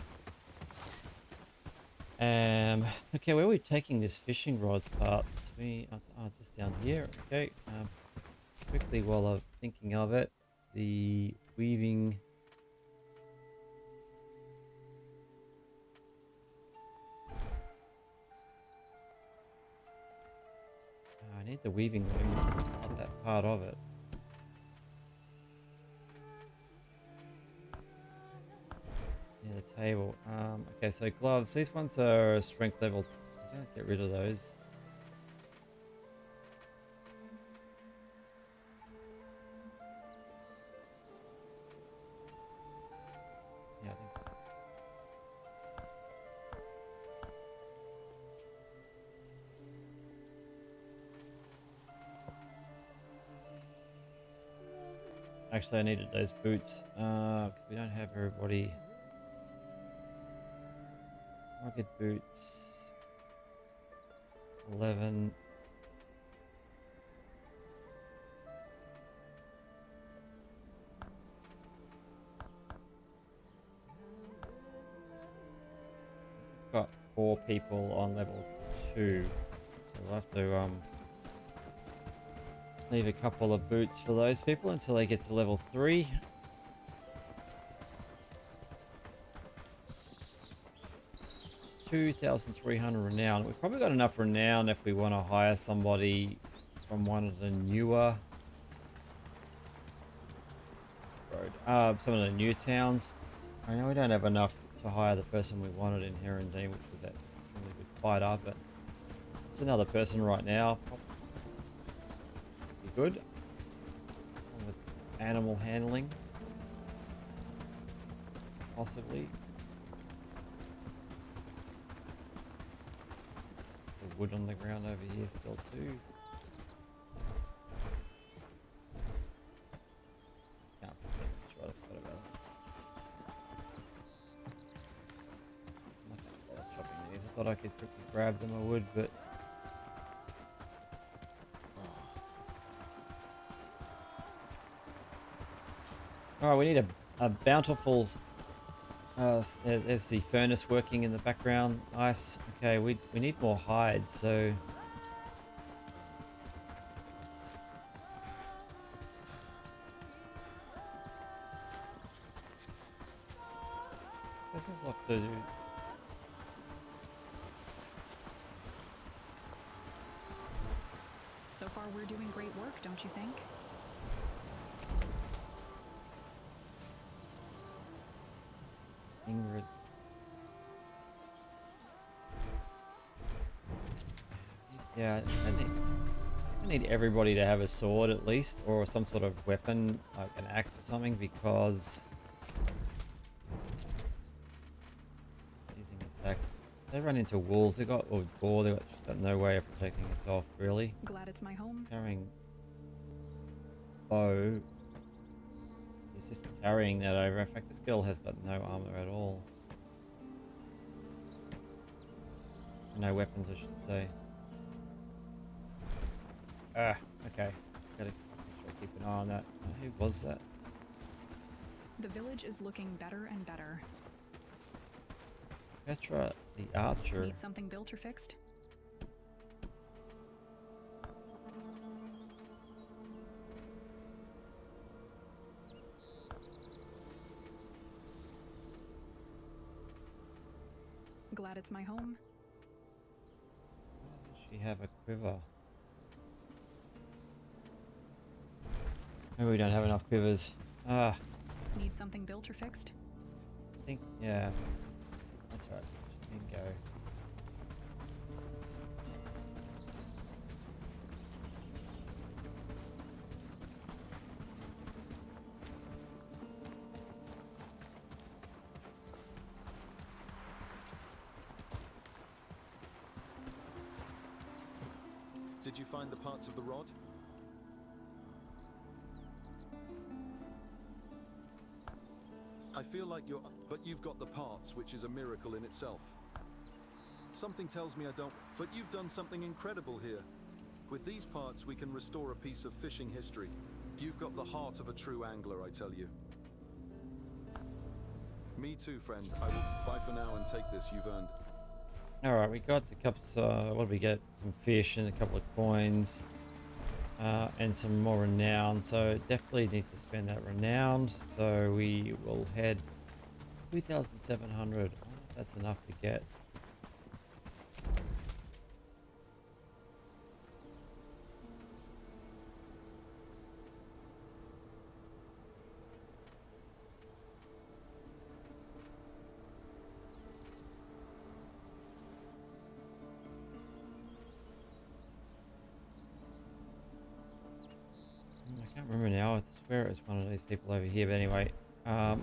Okay, where are we taking this fishing rod parts? Just down here. Okay. Quickly while I'm thinking of it, the weaving. I need the weaving loom, not that part of it. Yeah, the table. Okay, so gloves. These ones are strength level. I'm gonna get rid of those. Yeah, I think. Actually, I needed those boots because we don't have everybody. Rugged boots. 11. Got 4 people on level 2, so we'll have to leave a couple of boots for those people until they get to level 3. $2,300 renown. We've probably got enough renown if we want to hire somebody from one of the newer some of the new towns. I know we don't have enough to hire the person we wanted in Herondine, which was that extremely good fighter, but it's another person right now. Be good. With animal handling, possibly. There's wood on the ground over here still too. Can't forget what I forgot about it. I'm not gonna bother chopping these. I thought I could quickly grab them, I would, but alright, we need a bountiful. There's the furnace working in the background. Nice. Okay, we need more hides, so this is like to do. So far, we're doing great work, don't you think? Ingrid. Yeah, I need everybody to have a sword at least, or some sort of weapon, like an axe or something, because using this axe, they run into wolves. They got or boar. They got no way of protecting itself really. Glad it's my home. Carrying bow. He's just carrying that over. In fact, this girl has got no armor at all. No weapons, I should say. Ah, okay. Gotta make sure I keep an eye on that. Who was that? The village is looking better and better. Petra, the archer. Need something built or fixed? Glad it's my home. Why doesn't she have a quiver? Maybe we don't have enough quivers. Ah, Need something built or fixed? I think, yeah. That's right. She can go. Did you find the parts of the rod? I feel like but you've got the parts, which is a miracle in itself. Something tells me I don't, but you've done something incredible here. With these parts, we can restore a piece of fishing history. You've got the heart of a true angler, I tell you. Me too, friend. I will bye for now and take this. You've earned. All right, we got the cups. What did we get? Some fish and a couple of coins, and some more renown. So definitely need to spend that renown. So we will head 2,700. I wonder if that's enough to get. I can't remember now. I swear it was one of these people over here. But anyway, I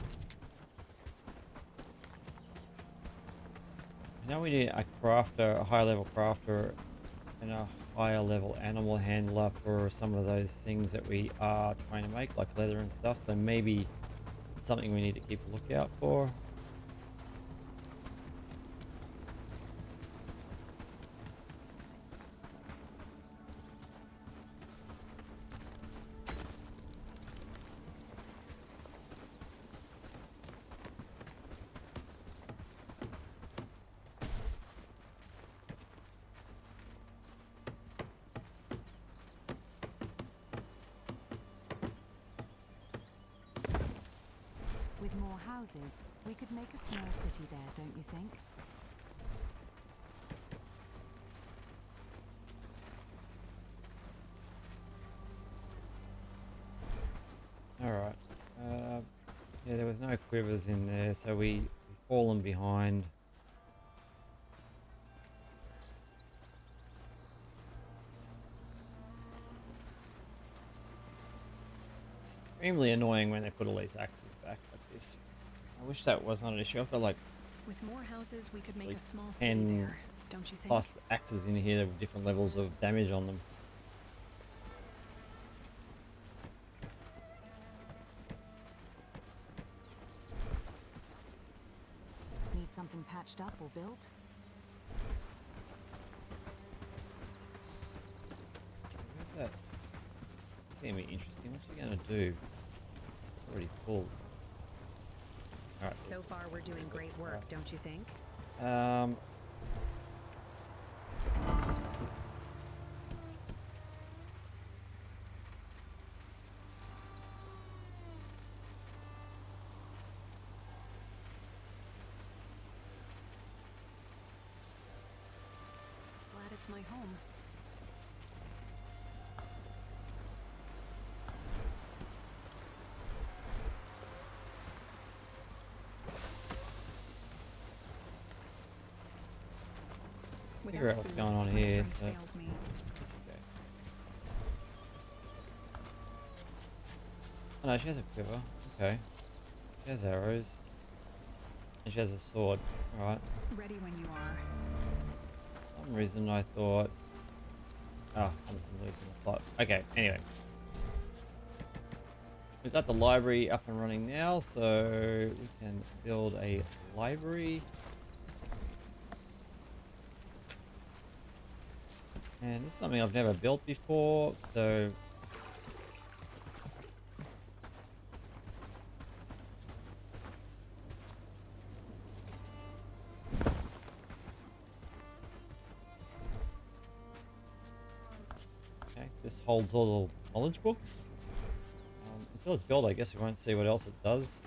know we need a crafter, a high level crafter, and a higher level animal handler for some of those things that we are trying to make, like leather and stuff. So maybe it's something we need to keep a lookout for. With more houses, we could make a small city there, don't you think? All right. Yeah, there was no quivers in there, so we've fallen behind. Extremely annoying when they put all these axes back like this. I wish that was not an issue. I've got like With more houses, we could make Like a small city 10 there, don't you think? plus axes in here with different levels of damage on them. Need something patched up or built? Where's that? It's gonna be interesting. What's he gonna do? It's already full. All right. So far, we're doing great work, don't you think? Um. Glad it's my home. Figure out what's food, going on my here, strength so- fails me. Okay. Oh no, she has a quiver. Okay. She has arrows. And she has a sword. Alright. Ready when you are. For some reason I thought... Oh, I'm losing the plot. Okay, anyway. We've got the library up and running now, so we can build a library. And this is something I've never built before, so... Okay, this holds all the knowledge books. Until it's built, I guess we won't see what else it does.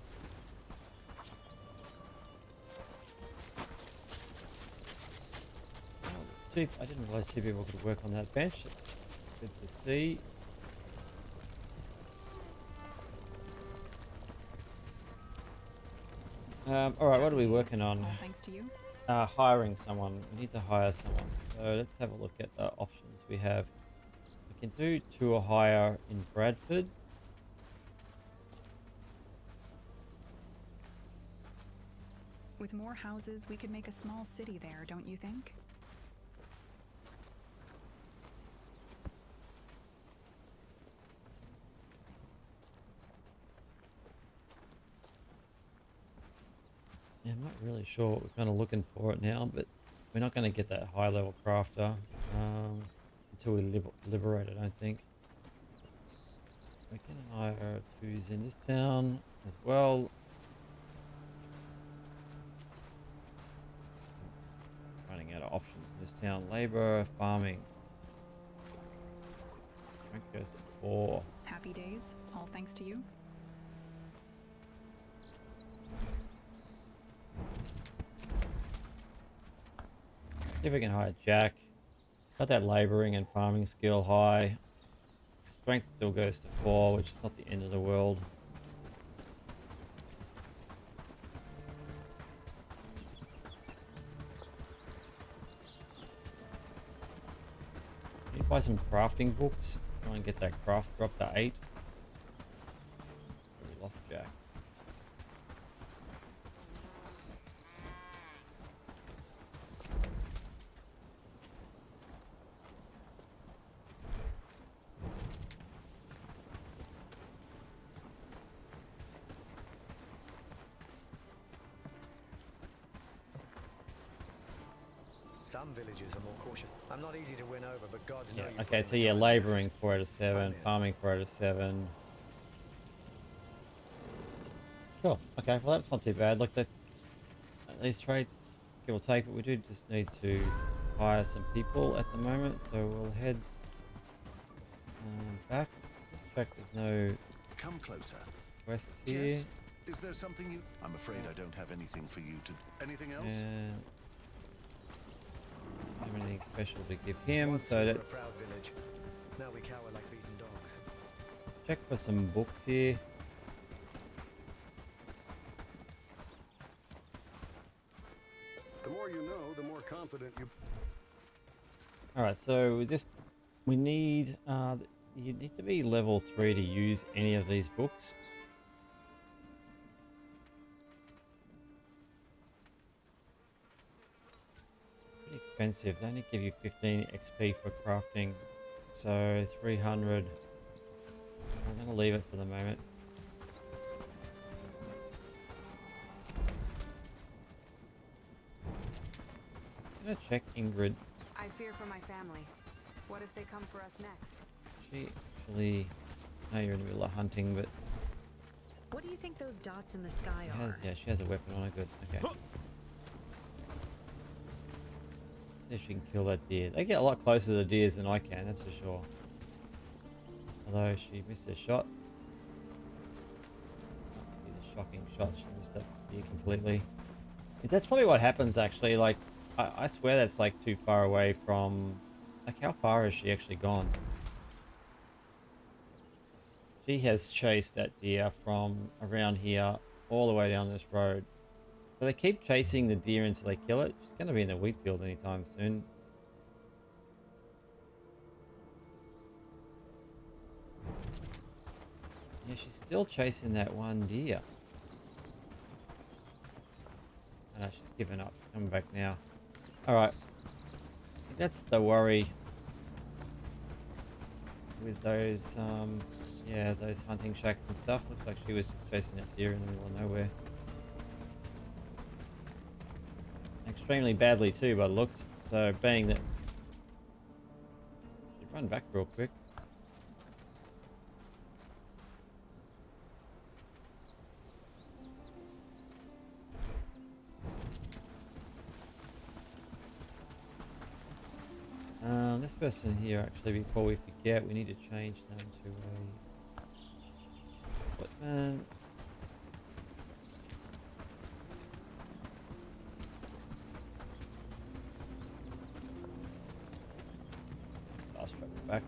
I didn't realize two people could work on that bench. It's good to see. All right, what are we working on? All thanks to you. Hiring someone. We need to hire someone. So let's have a look at the options we have. We can do tour hire in Bradford. With more houses, we could make a small city there, don't you think? Yeah, I'm not really sure what we're kind of looking for it now, but we're not going to get that high level crafter until we liberate it, I don't think. We can hire twos in this town as well. Running out out of options in this town. Labor, farming. Strength goes to 4. Happy days, all thanks to you. See if we can hire Jack. Got that laboring and farming skill high. Strength still goes to 4, which is not the end of the world. Need to buy some crafting books. Try and get that craft drop to 8. We lost Jack. Some villagers are more cautious. I'm not easy to win over, but gods know Yeah, you okay, put so in the yeah, time. labouring 4 out of 7, I'm in. farming 4 out of 7. Cool, okay, well that's not too bad. Look, these traits, give or take, but we do just need to hire some people at the moment, so we'll head back. Let's check there's no Come closer. quests here. Is there something you... I'm afraid I don't have anything for you to... Anything else? And don't have anything special to give him, Once so we were a let's proud village. Now we cower like beaten dogs. check for some books here. The more you know, the more confident you... Alright, so with this, we need, you need to be level 3 to use any of these books. Pretty expensive, they only give you 15 XP for crafting, so 300. I'm going to leave it for the moment. I'm going to check Ingrid. I fear for my family. What if they come for us next? She actually, I know you're in the middle of hunting, but What do you think those dots in the sky she are? has, yeah, she has a weapon on her. Good, okay. Let's see if she can kill that deer. They get a lot closer to deers than I can, that's for sure. Although she missed her shot. She's a shocking shot. She missed that deer completely. That's probably what happens actually. Like, I swear that's like too far away from. Like, how far has she actually gone? She has chased that deer from around here all the way down this road. So they keep chasing the deer until they kill it. She's going to be in the wheat field anytime soon. Yeah, she's still chasing that one deer. Oh, no, she's given up. Coming back now. Alright. That's the worry with those, yeah, those hunting shacks and stuff. Looks like she was just chasing that deer in the middle of nowhere. Extremely badly too, by the looks. So, being that... She'd run back real quick. This person here, actually, before we forget, we need to change them to a footman. Fast travel back.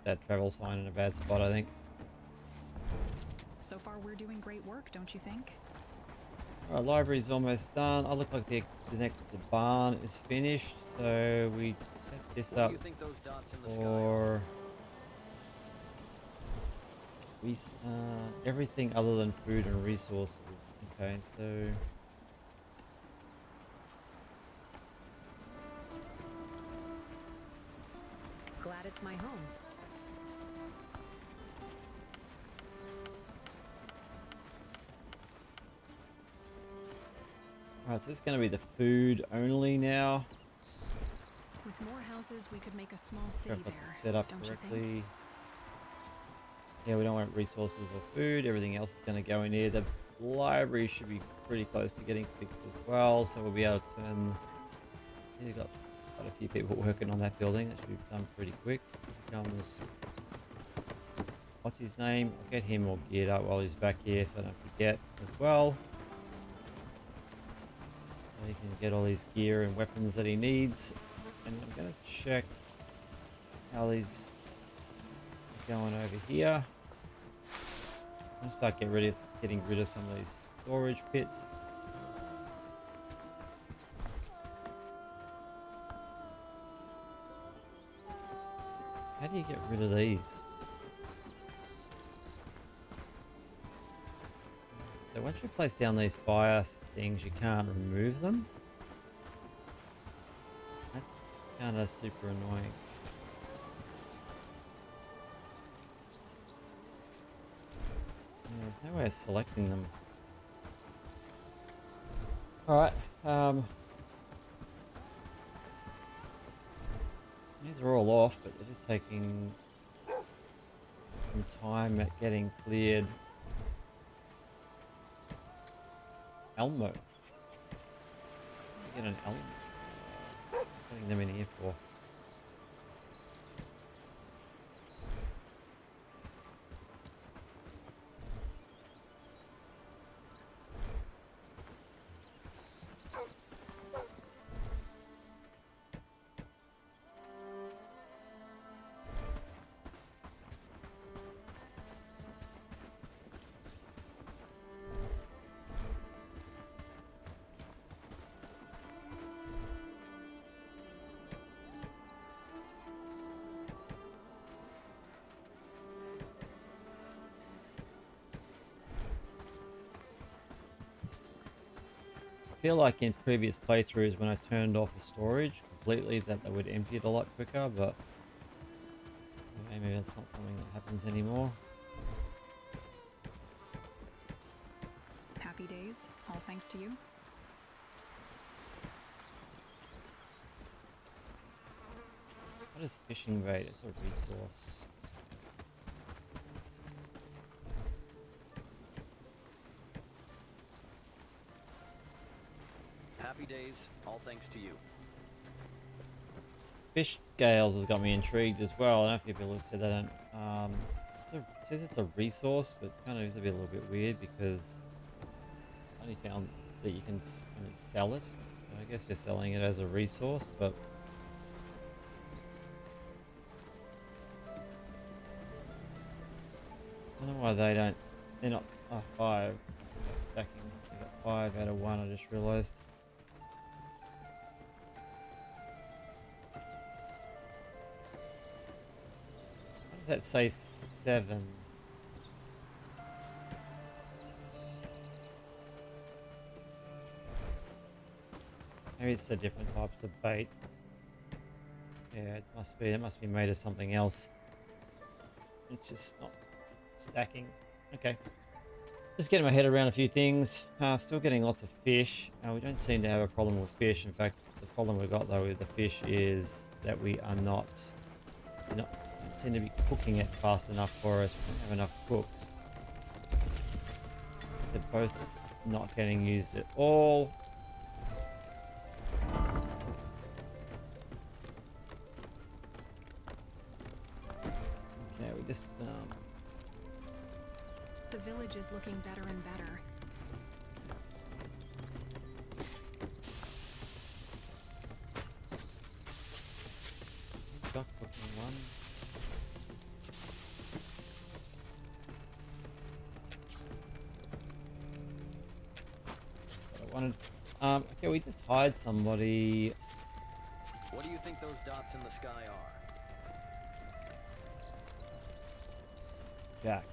That travel sign in a bad spot, I think. So far, we're doing great work, don't you think? Alright, library's almost done. I look like the barn is finished, so we set this What up do you think those dots in the sky are? for everything other than food and resources. Okay, so Glad it's my home. alright, so this is going to be the food only now. With more houses houses, we could make a small Sure city I've got there, this set up don't you think? correctly. Yeah, we don't want resources or food. Everything else is going to go in here. The library should be pretty close to getting fixed as well, so we'll be able to turn. Yeah, you've got quite a few people working on that building. That should be done pretty quick. Here comes, what's his name? I'll get him all geared up while he's back here, so I don't forget as well. So he can get all his gear and weapons that he needs. And I'm going to check how these are going over here. I'm going to start getting rid of some of these storage pits. How do you get rid of these? So once you place down these fire things, you can't remove them. That's kind of super annoying. Yeah, there's no way of selecting them. Alright, these are all off, but they're just taking some time at getting cleared. Elmo. Get an Elmo. Putting them in here for. I feel like in previous playthroughs when I turned off the storage completely that they would empty it a lot quicker, but maybe that's not something that happens anymore. Happy days, all thanks to you. What is fishing bait? It's a resource. Happy days, all thanks to you. Fish scales has got me intrigued as well. I don't know if people have said that. It says it's a resource, but kind of is a little bit weird because I only found that you can only sell it. So I guess you're selling it as a resource, but I don't know why they don't. They're not 5 stacking. They got 5 out of 1. I just realised. Does that say 7? Maybe it's the different types of bait. Yeah, it must be. It must be made of something else. It's just not stacking. Okay. Just getting my head around a few things. Still getting lots of fish. We don't seem to have a problem with fish. In fact, the problem we've got though with the fish is that we are not seem to be cooking it fast enough for us. We don't have enough cooks. They're both not getting used at all. Okay, we just The village is looking better and better. stop cooking one. I wanted. Okay, we just hired somebody. What do you think those dots in the sky are? Jack.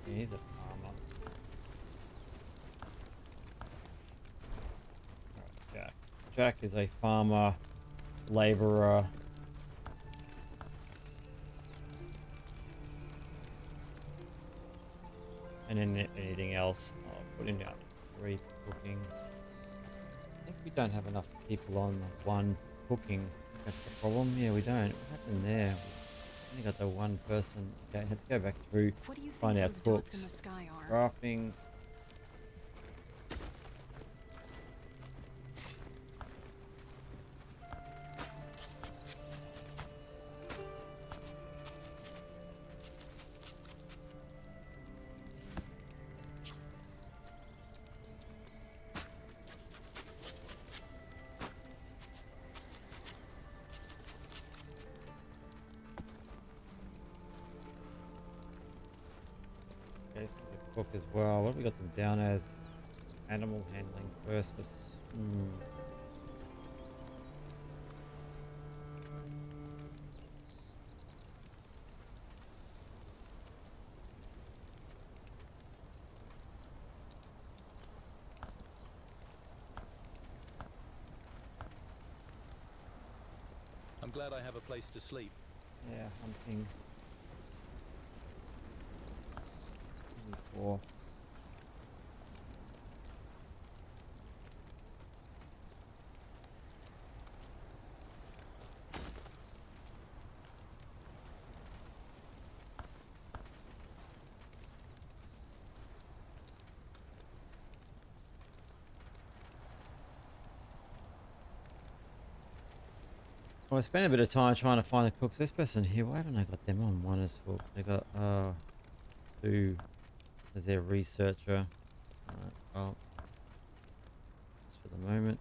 Yeah, he's a farmer. Alright, Jack. Jack is a farmer, laborer. anything else. I'll put in down as 3 cooking. I think we don't have enough people on 1 cooking. That's the problem. Yeah, we don't. What happened there? We only got the 1 person. Okay, let's go back through. What do you think Find our those dots in cooks. the sky are? Crafting. Okay, this one's a cook as well. What have we got them down as? Animal handling first. I'm glad I have a place to sleep. Yeah, hunting. 4. Well, I spent a bit of time trying to find the cooks. This person here, why haven't I got them on 1 as well? They got 2 as their researcher. Alright, well, just for the moment.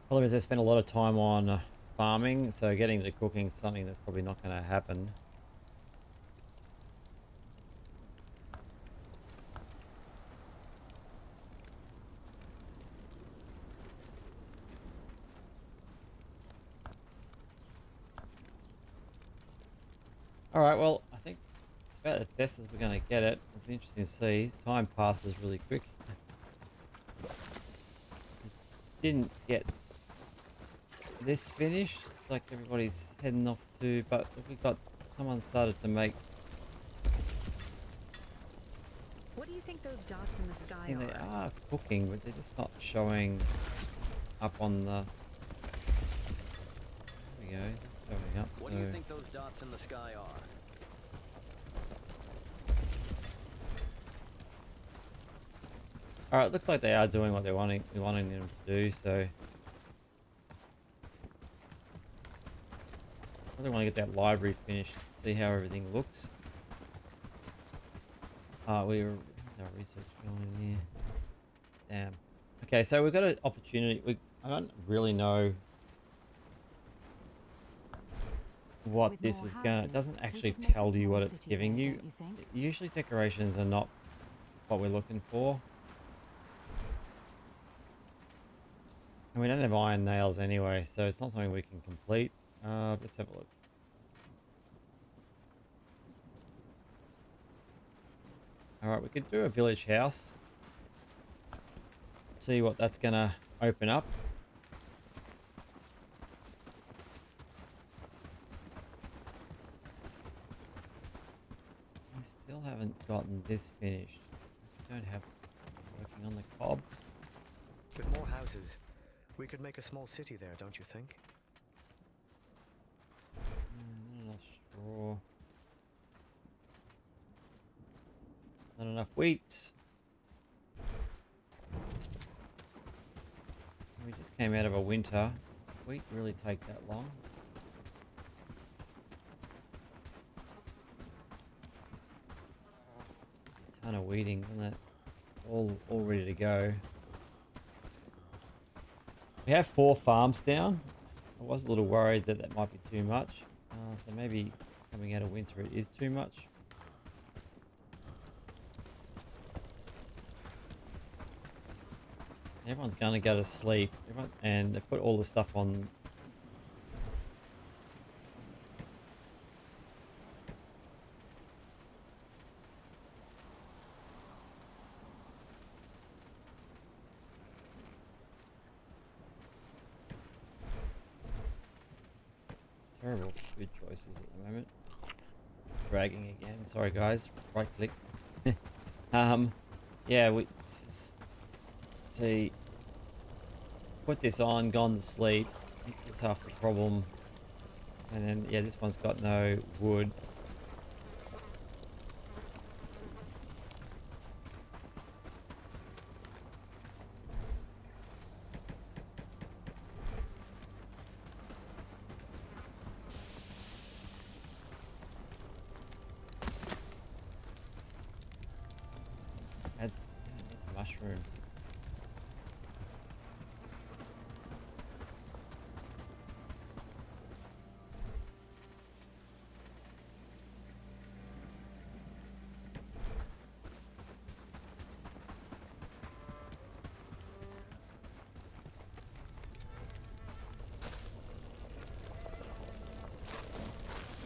Problem is, I spent a lot of time on farming, so getting to cooking is something that's probably not going to happen. All right, well, I think it's about as best as we're going to get it. It'll be interesting to see. Time passes really quick. Didn't get this finished, like everybody's heading off to, but we got someone started to make. What do you think those dots in the sky See, they are? are cooking, but they're just not showing up on the. There we go, showing up. What do you think those dots in the sky are? All right, looks like they are doing what we're wanting them to do. So I really want to get that library finished, see how everything looks. How's our research going in here? Damn. Okay, so we've got an opportunity. I don't really know what With this more is going. It houses, doesn't we actually could make a tell you small what it's city giving there, you. don't you think? Usually decorations are not what we're looking for. And we don't have iron nails anyway, so it's not something we can complete. Let's have a look. Alright, we could do a village house. See what that's gonna open up. I still haven't gotten this finished. We don't have working on the cob. With more houses, we could make a small city there, don't you think? Not enough straw. Not enough wheat. We just came out of a winter. Does wheat really take that long? A ton of wheating, isn't it? All ready to go. We have 4 farms down. I was a little worried that that might be too much. So maybe coming out of winter it is too much. Everyone's going to go to sleep. And they've put all the stuff on. terrible food choices at the moment. Dragging again. Sorry guys. Right click. Yeah, see. Put this on, gone to sleep. It's half the problem. And then yeah, this one's got no wood. That's a mushroom.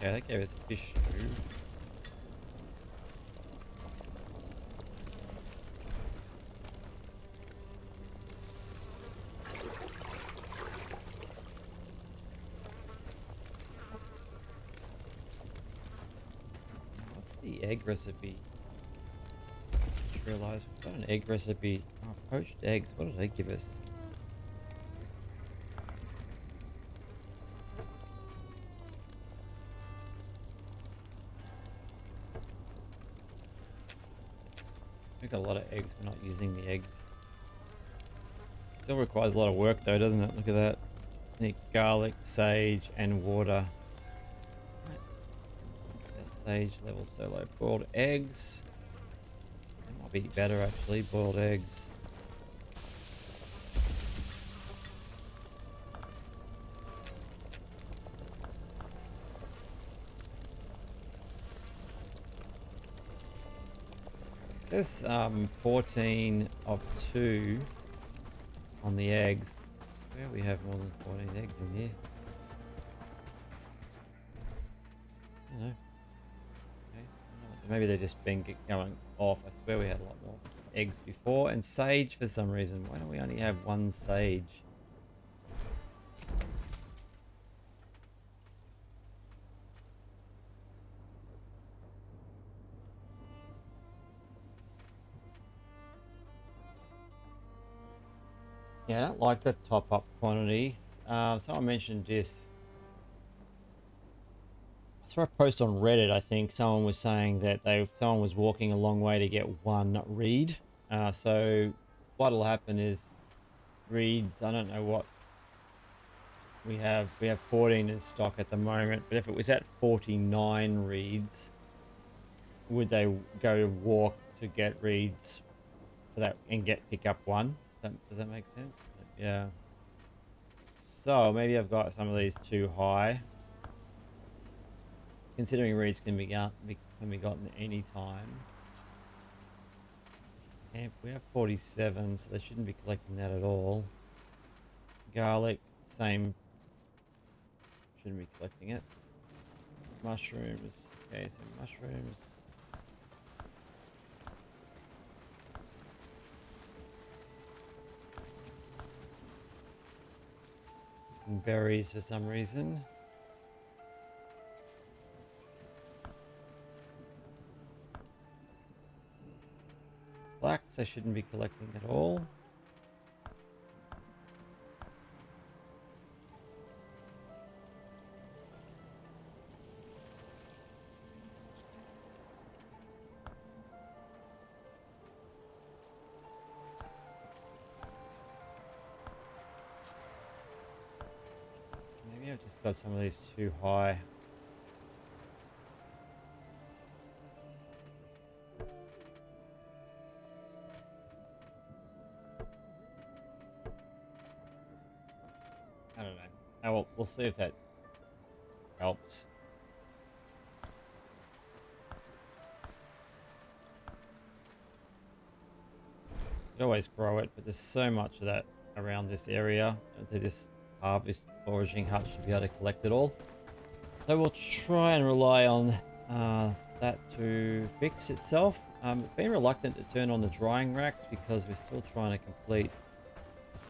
Yeah, that gave us fish stew. What's the egg recipe? Just realized we've got an egg recipe. Oh, poached eggs. What did they give us? We got a lot of eggs. We're not using the eggs. Still requires a lot of work though, doesn't it? Look at that. Need garlic, sage, and water. The sage level so low. Boiled eggs. That might be better actually. Boiled eggs. It says 14 of 2 on the eggs. I swear we have more than 14 eggs in here. I don't know. Okay. Maybe they're just been going off. I swear we had a lot more eggs before. And sage for some reason. Why don't we only have one sage? Yeah, I don't like the top up quantity. Someone mentioned this. I saw a post on Reddit, I think. Someone was saying that someone was walking a long way to get one reed. So what'll happen is reeds, I don't know what we have 14 in stock at the moment, but if it was at 49 reeds, would they go to walk to get reeds for that and pick up one? Does that make sense? Yeah. So maybe I've got some of these too high. Considering reeds can be gotten any time. Camp, we have 47, so they shouldn't be collecting that at all. Garlic, same. Shouldn't be collecting it. Mushrooms. Okay, so mushrooms. And berries for some reason. Flax I shouldn't be collecting at all. Maybe I've just got some of these too high. I don't know. We'll see if that helps. You could always grow it, but there's so much of that around this area. This harvest foraging hut should be able to collect it all. So we'll try and rely on that to fix itself. Been reluctant to turn on the drying racks because we're still trying to complete.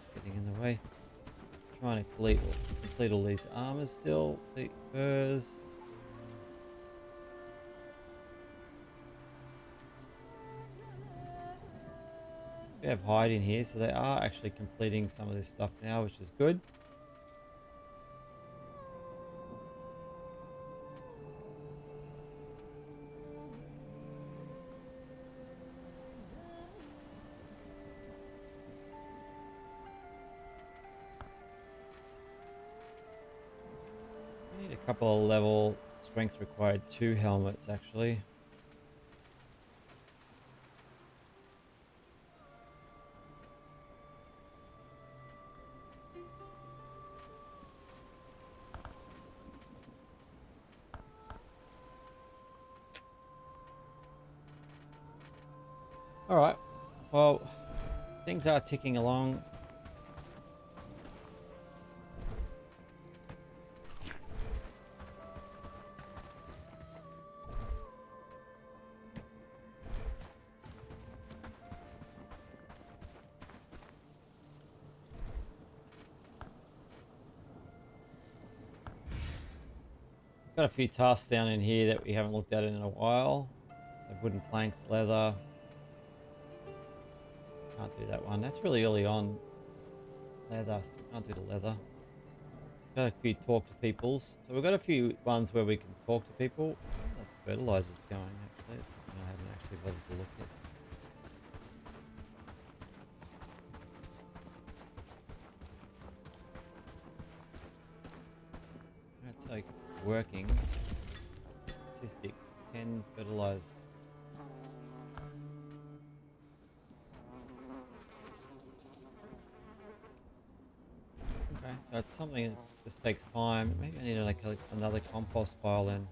It's getting in the way. Trying to complete complete all these armors still. The furs. So we have hide in here, so they are actually completing some of this stuff now, which is good. Need a couple of level strength required 2 helmets actually. All right. Well, things are ticking along. Got a few tasks down in here that we haven't looked at in a while. The wooden planks, leather. Can't do that one. That's really early on. Leather. Still can't do the leather. Got a few talk to peoples. So we've got a few ones where we can talk to people. That fertilizer's going actually. It's something I haven't actually bothered to look at. That's like it's working. Statistics 10 fertilize. Okay, so it's something that just takes time. Maybe I need like another compost pile then.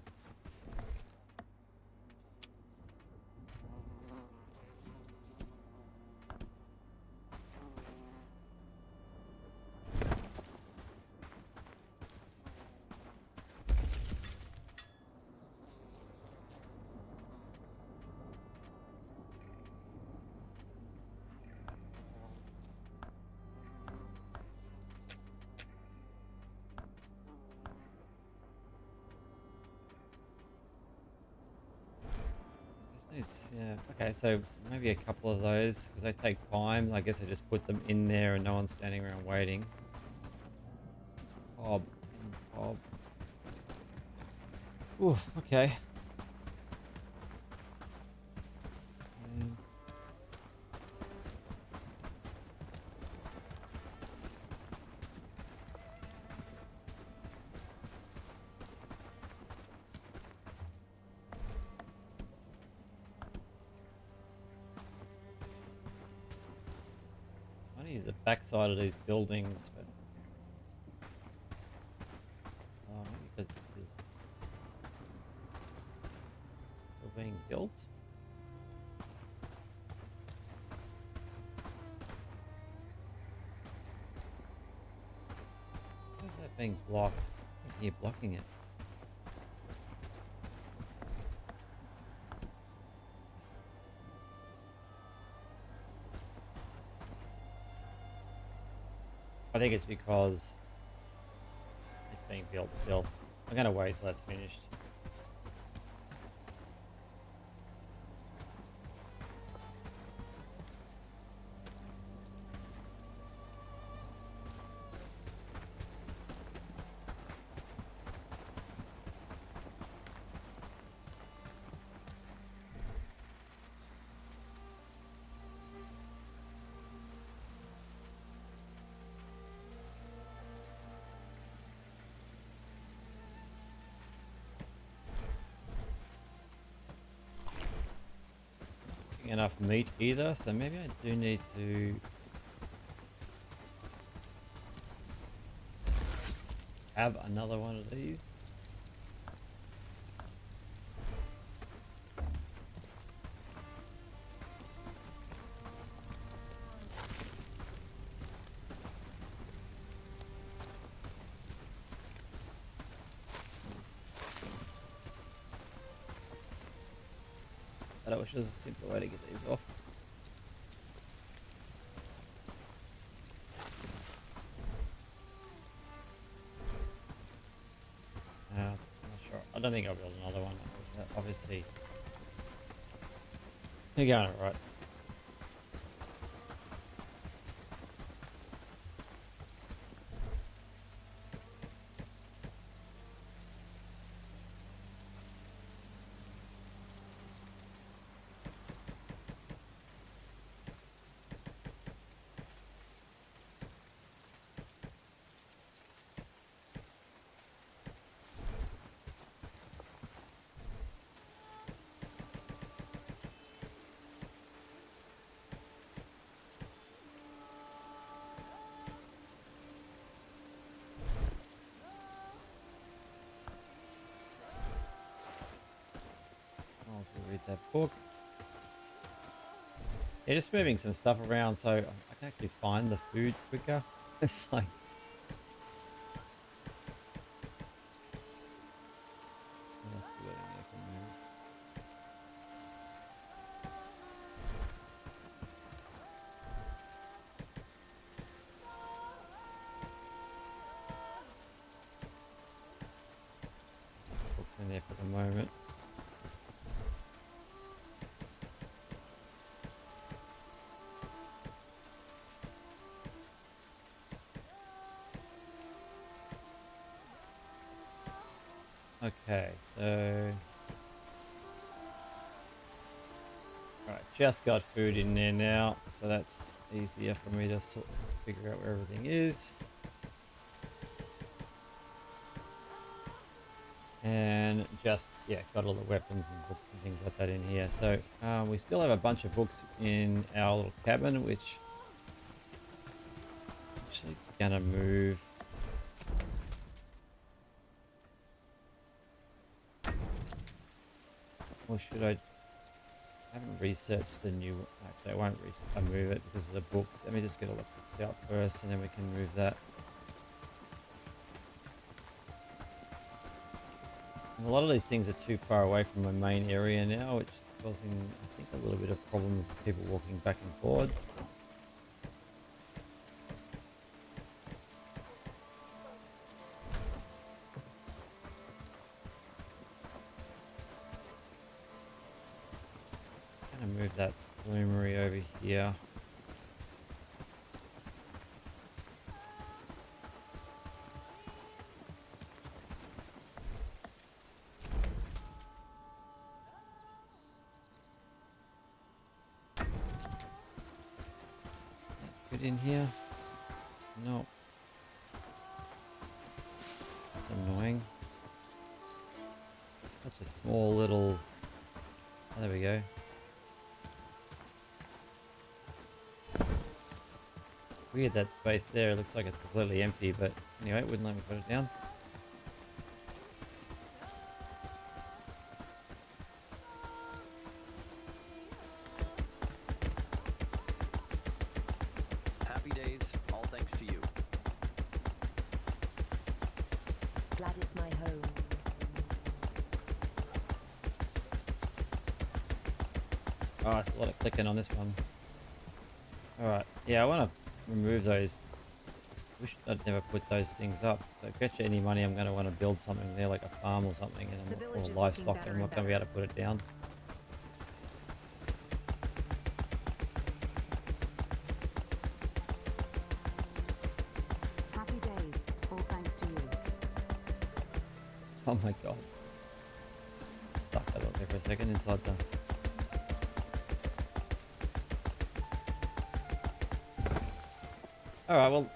Yeah, okay, so maybe a couple of those because they take time. I guess I just put them in there and no one's standing around waiting. Bob, Bob. Ooh, okay. Is the backside of these buildings, but maybe because this is still being built. Why is that being blocked? There's something here blocking it. I think it's because it's being built still. I'm gonna wait till that's finished. Enough meat either, so maybe I do need to have another one of these. I wish there was a simpler way to get these off. don't think I'll build another one. Obviously, you're going all right. We'll read that book. Yeah, just moving some stuff around so I can actually find the food quicker. It's like what else we got in here for move? Books in there for the moment. Okay, so alright, just got food in there now, so that's easier for me to sort of figure out where everything is. And just, yeah, got all the weapons and books and things like that in here. So we still have a bunch of books in our little cabin, which I'm actually gonna move. Or should I haven't researched the new, actually I won't move it because of the books. Let me just get all the books out first and then we can move that. And a lot of these things are too far away from my main area now, which is causing, I think, a little bit of problems with people walking back and forward. Move that bloomery over here. Good in here? No. That's annoying. Such a small little... Oh, there we go. Weird that space there, it looks like it's completely empty, but anyway, it wouldn't let me put it down. Happy days, all thanks to you. Glad it's my home. Oh, it's a lot of clicking on this one. Alright, yeah, I want to remove those. Wish I'd never put those things up. So bet you any money I'm going to want to build something there, like a farm or something, and or livestock, and I'm not going to be able to put it down. Happy days, all thanks to you. Oh my god. Stuck that up there for a second inside the... Alright, well,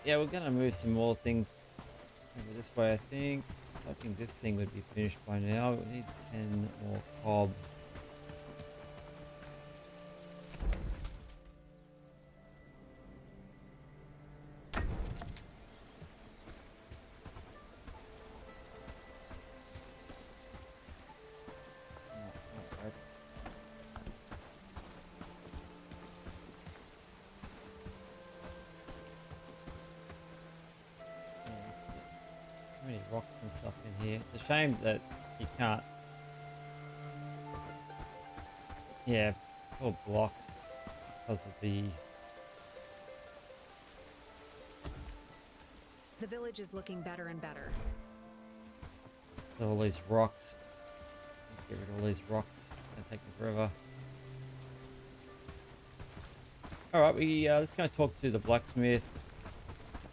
yeah, we're gonna move some more things over this way, I think. So I think this thing would be finished by now. We need 10 more cob. Many rocks and stuff in here. It's a shame that you can't. Yeah, it's all blocked because of the. The village is looking better and better. So all these rocks. Get rid of all these rocks. It's gonna take me forever. Alright, let's go talk to the blacksmith.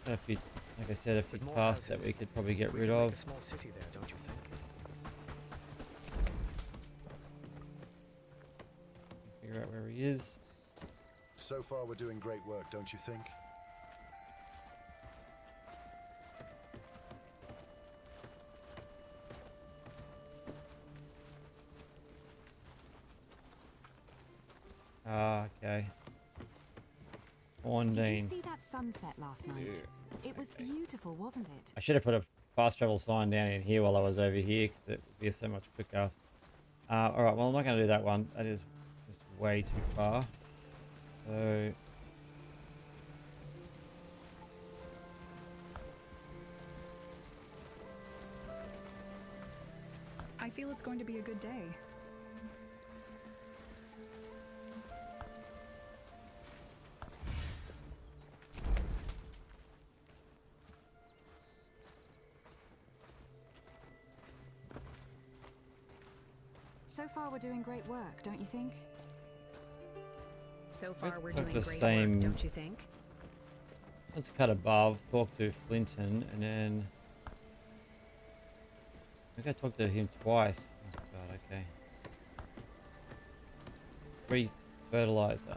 A few, like I said, a few With more tasks that houses, we could probably get we rid could make of. a small city there, don't you think? Figure out where he is. So far, we're doing great work, don't you think? Ah, okay. Did you Orndine. see that sunset last night? It was beautiful, wasn't it? I should have put a fast travel sign down in here while I was over here because it would be so much quicker. Alright, well, I'm not going to do that one. That is just way too far. So... I feel it's going to be a good day. So far, we're doing great work, don't you think? So far, we're It's like doing the great same- work, don't you think? Let's cut above, talk to Flinton, and then... We gotta talk to him twice. Oh god, okay. Free fertilizer.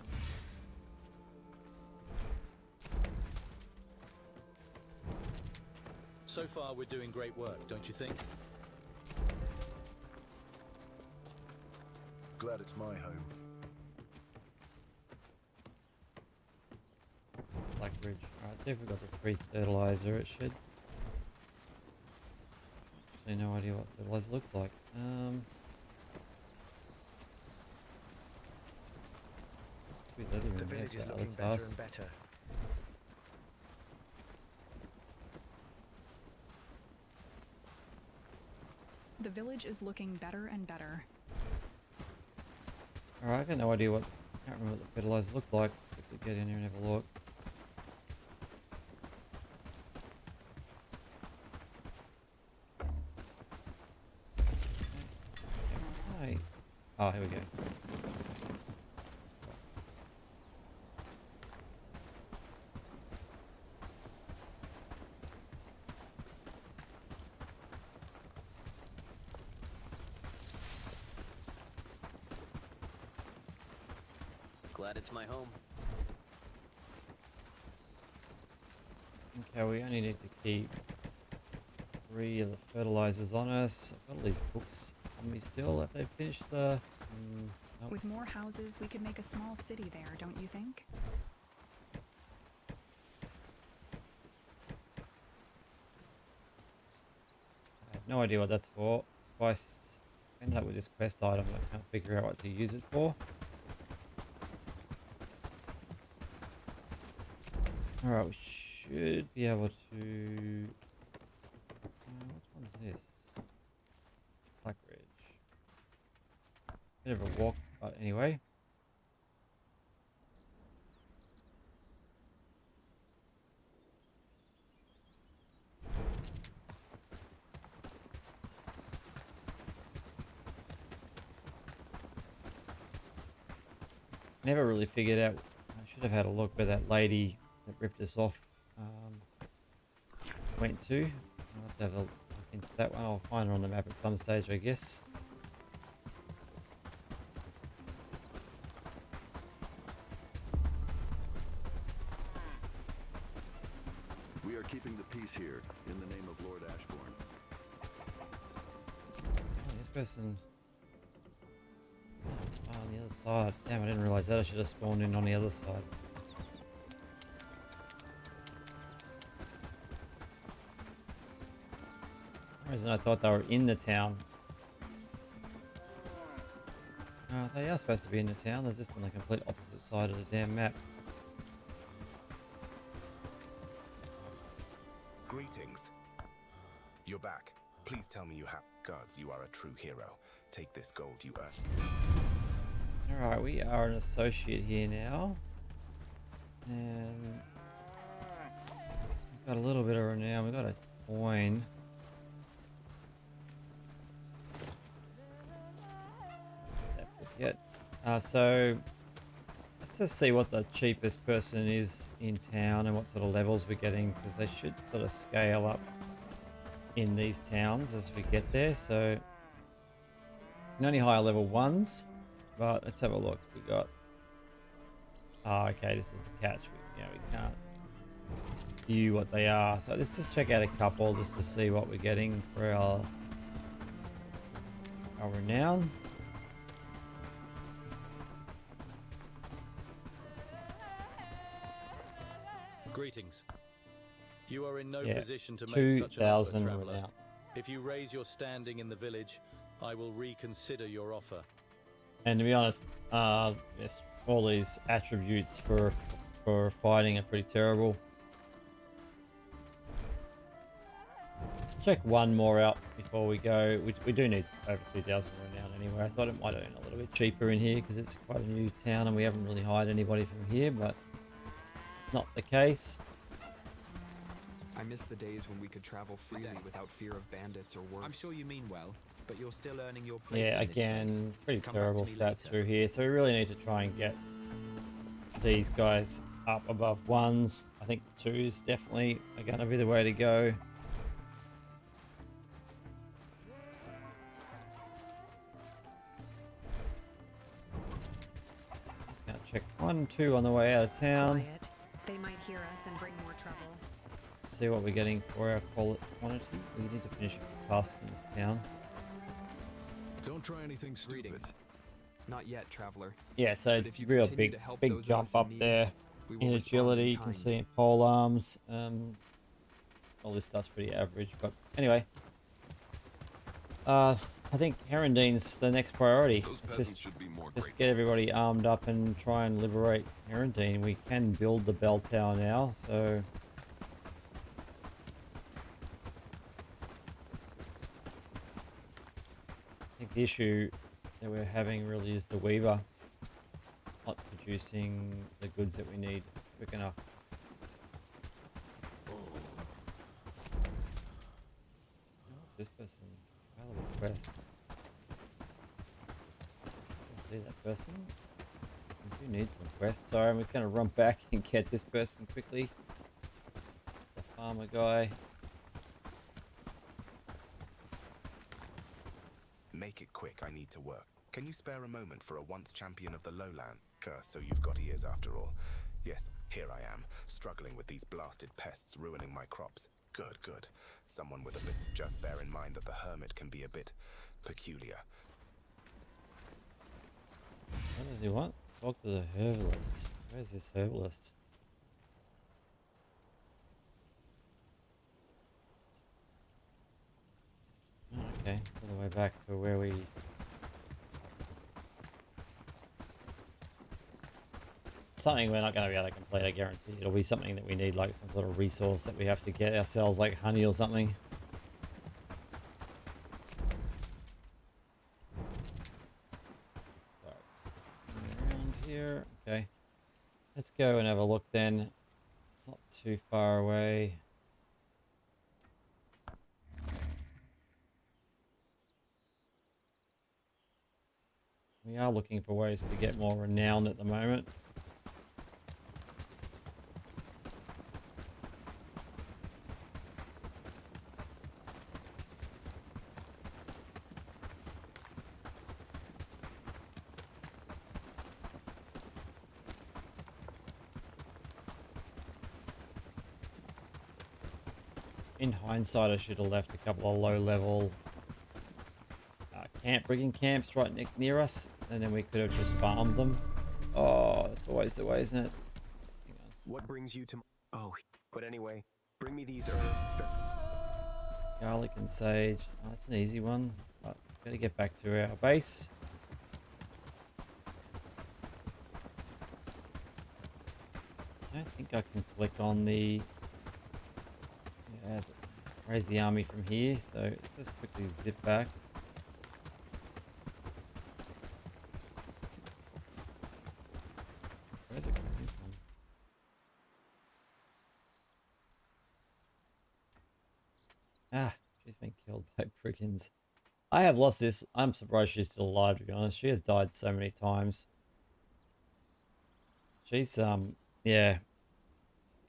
So far, we're doing great work, don't you think? Glad it's my home. Blackbridge. Alright, see if we've got the free fertilizer. It should. Actually, no idea what fertilizer looks like. Sweet leather The in there, village is but looking that's better fast. and better. The village is looking better and better. Alright, I got no idea what. I can't remember what the fertilizer looked like. Let's quickly get in here and have a look. Okay. Oh, here we go. Glad it's my home. Okay, we only need to keep 3 of the fertilizers on us. I've got all these books on me still. Have they finished the... nope. With more houses, we could make a small city there, don't you think? I have no idea what that's for. Spice. Ended up with this quest item. I can't figure out what to use it for. Alright, we should be able to... which one's this? Blackridge. Bit of a walk, but anyway. Never really figured out. I should have had a look where that lady that ripped us off went to. I'll have to have a look into that one. I'll find her on the map at some stage, I guess. We are keeping the peace here in the name of Lord Ashbourne. Oh, this person... Oh, on the other side. Damn, I didn't realise that. I should have spawned in on the other side. For some reason I thought they were in the town. They are supposed to be in the town. They're just on the complete opposite side of the damn map. Greetings. You're back. Please tell me you have guards. You are a true hero. Take this gold you earned. Alright, we are an associate here now. And we've got a little bit of renown. We've got a coin. yet. So let's just see what the cheapest person is in town and what sort of levels we're getting, because they should sort of scale up in these towns as we get there. So you can only hire level 1s, but let's have a look. We got, oh, okay, this is the catch. We can't view what they are. So let's just check out a couple just to see what we're getting for our renown. Greetings. You are in no Yeah, position to make such an offer, 2,000 traveler. renown. If you raise your standing in the village, I will reconsider your offer. And to be honest, yes, all these attributes for fighting are pretty terrible. Check one more out before we go. We do need over 2,000 renown anyway. I thought it might have been a little bit cheaper in here because it's quite a new town and we haven't really hired anybody from here, but not the case. I miss the days when we could travel freely without fear of bandits or worse. I'm sure you mean well, but you're still earning your place. Yeah, in this again, place. pretty Come back terrible to me stats later. through here. So we really need to try and get these guys up above 1s. I think 2s definitely are going to be the way to go. Just going to check 1, 2 on the way out of town. Quiet. They might hear us and bring more trouble. See what we're getting for our quantity. We need to finish a few tasks in this town. Don't try anything stupid. Greetings. Not yet, traveler. Yeah, so But if you real continue to help big those of jump us in up need, there we will in respond agility. You kind. can see in pole arms. All this stuff's pretty average, but anyway. I think Herondine's the next priority. Let's just get everybody armed up and try and liberate Herondine. We can build the bell tower now, so I think the issue that we're having really is the weaver not producing the goods that we need quick enough. What's this person? Available quest. Can't see that person. We do need some quests. Sorry, we're gonna run back and get this person quickly. It's the farmer guy. Make it quick, I need to work. Can you spare a moment for a once champion of the lowland? Curse, so you've got ears after all. Yes, here I am, struggling with these blasted pests ruining my crops. Good, good. Someone with a bit. Just bear in mind that the hermit can be a bit peculiar. What does he want? Talk to the herbalist. Where's this herbalist? Oh, okay, all the way back to where we... Something we're not going to be able to complete, I guarantee. It'll be something that we need, like some sort of resource that we have to get ourselves, like honey or something. Sorry, just around here. Okay, let's go and have a look then. It's not too far away. We are looking for ways to get more renown at the moment. In hindsight, I should have left a couple of low-level rigging camps right near us, and then we could have just farmed them. Oh, that's always the way, isn't it? Hang on. What brings you to? Oh, but anyway, bring me these Garlic and sage. Oh, that's an easy one. But gotta get back to our base. I don't think I can click on the... Yeah, raise the army from here. So let's just quickly zip back. Where's it coming from? Ah, she's been killed by brigands. I have lost this. I'm surprised she's still alive, to be honest. She has died so many times. She's, yeah,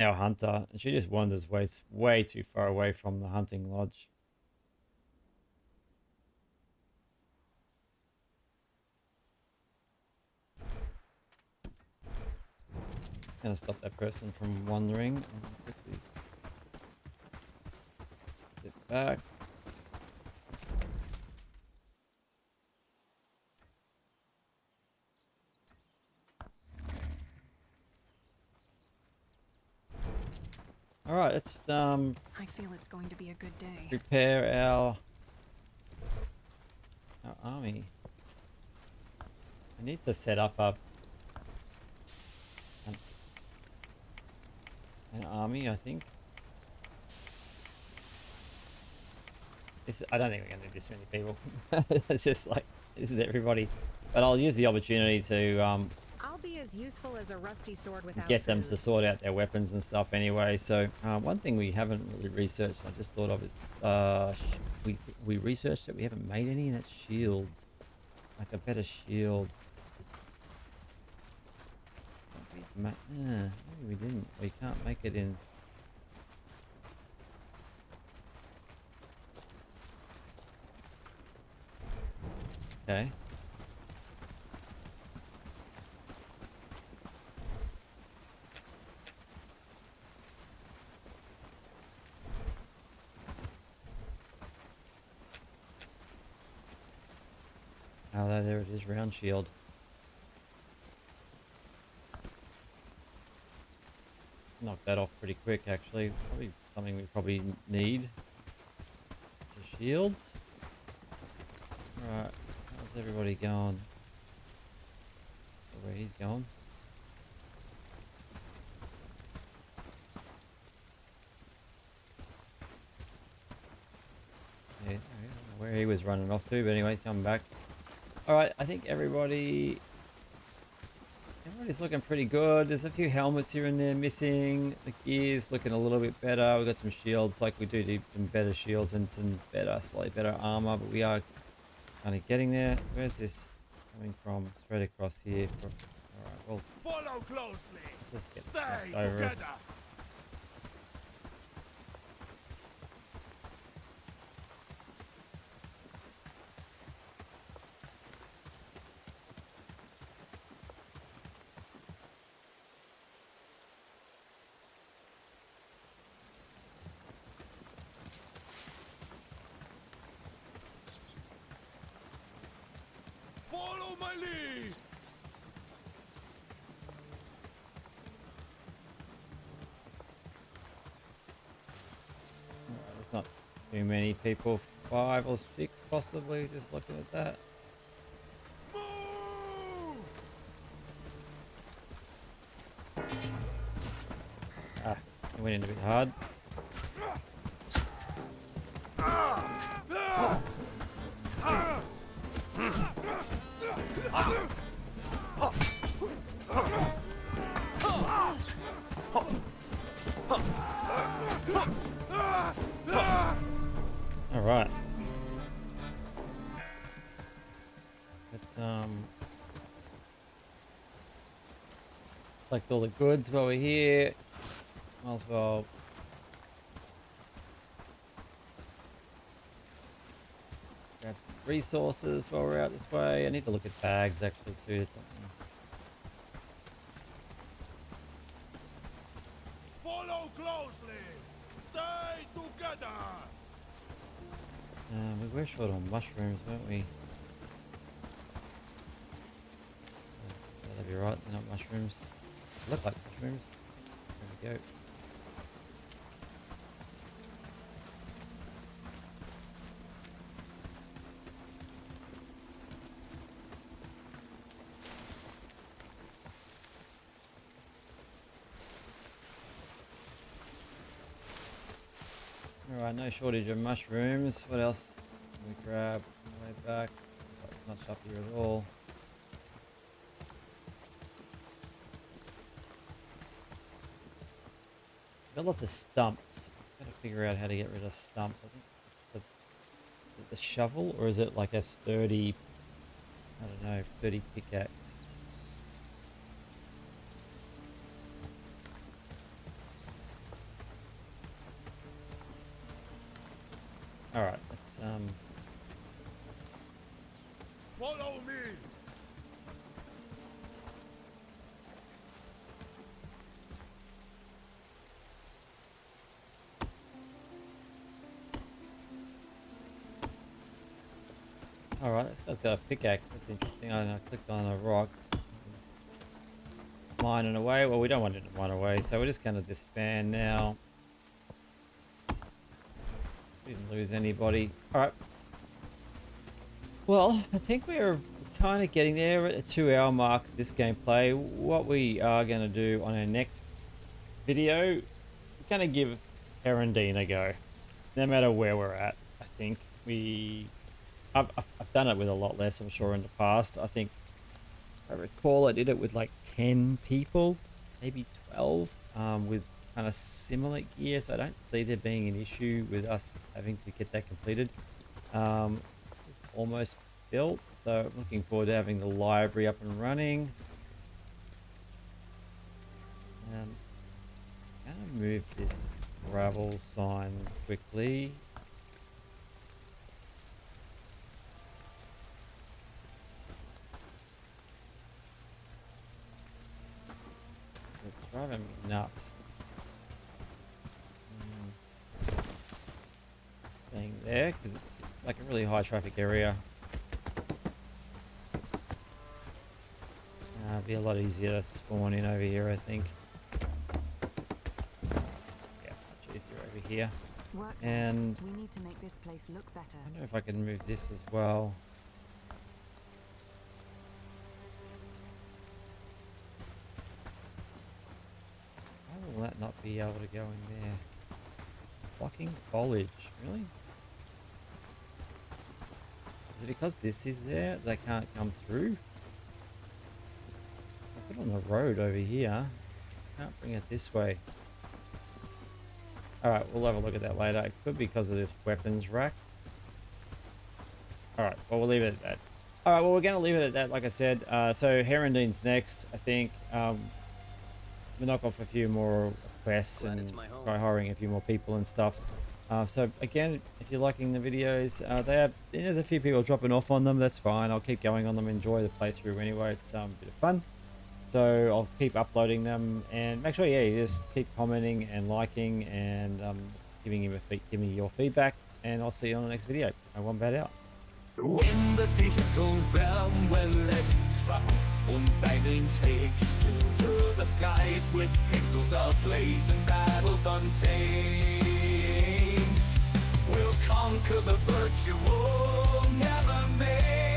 our hunter. And she just wanders way too far away from the hunting lodge. Just gonna stop that person from wandering. I'm gonna quickly step back. All right, let's I feel it's going to be a good day. prepare our army. I need to set up an army, I think. I don't think we're going to do this many people. It's just like, this is everybody. But I'll use the opportunity to I'll be as useful as a rusty sword without get them food. to sort out their weapons and stuff anyway. So one thing we haven't really researched, I just thought of, is we researched it. We haven't made any. That's shields. Like a better shield. Maybe we didn't. We can't make it in. Okay. Oh, there it is, round shield. Knock that off pretty quick, actually. Probably something we probably need. The shields. Alright, how's everybody going? Where he's going? Yeah, I don't know where he was running off to, but anyway, he's coming back. Alright, I think everybody's looking pretty good. There's a few helmets here and there missing. The gear's looking a little bit better. We've got some shields, like we do need some better shields and some slightly better armor, but we are kind of getting there. Where's this coming from? Straight across here. Alright, well, follow closely. Let's just get Stay over. together. Follow my lead. There's not too many people. 5 or 6 possibly, just looking at that. Ah, it went in a bit hard. All right. Let's collect all the goods while we're here. Might as well grab some resources while we're out this way. I need to look at bags actually too. It's something. Follow closely. Stay together. We were short on mushrooms, weren't we? That'd be right. They're not mushrooms. They look like mushrooms. There we go. Alright, no shortage of mushrooms. What else can we grab on the way back? Not much up here at all. Got lots of stumps. Gotta figure out how to get rid of stumps. I think it's the it the shovel or is it like a sturdy, I don't know, sturdy pickaxe? All right, let's Follow me. all right, this guy's got a pickaxe. That's interesting. I clicked on a rock. He's mining away. Well, we don't want it to mine away, so we're just going to disband now. Didn't lose anybody. All right. Well, I think we're kind of getting there at the 2-hour mark of this gameplay. What we are going to do on our next video, we're going to give Herondine a go, no matter where we're at. I think I've done it with a lot less, I'm sure, in the past. I think I recall I did it with like 10 people, maybe 12, with kind of similar gear, so I don't see there being an issue with us having to get that completed. This is almost built, so I'm looking forward to having the library up and running. I'm gonna move this gravel sign quickly. It's driving me nuts. Being there because it's like a really high traffic area. It'd be a lot easier to spawn in over here, I think. Yeah, much easier over here. And we need to make this place look better. I wonder if I can move this as well. Why will that not be able to go in there? Blocking foliage, really? Is it because this is there they can't come through? I put it on the road over here. Can't bring it this way. Alright, we'll have a look at that later. It could be because of this weapons rack. Alright, well, we'll leave it at that. Alright, well, we're going to leave it at that, like I said. So, Herondine's next, I think. We'll knock off a few more quests and try hiring a few more people and stuff. So, again, if you're liking the videos, there's a few people dropping off on them. That's fine. I'll keep going on them. Enjoy the playthrough anyway. It's a bit of fun. So I'll keep uploading them, and make sure, yeah, you just keep commenting and liking and giving me your feedback, and I'll see you on the next video. I want that out. When the digital realm will let sparks und lightning takes to the skies with pixels ablaze and battles untamed, we'll conquer the virtual never made.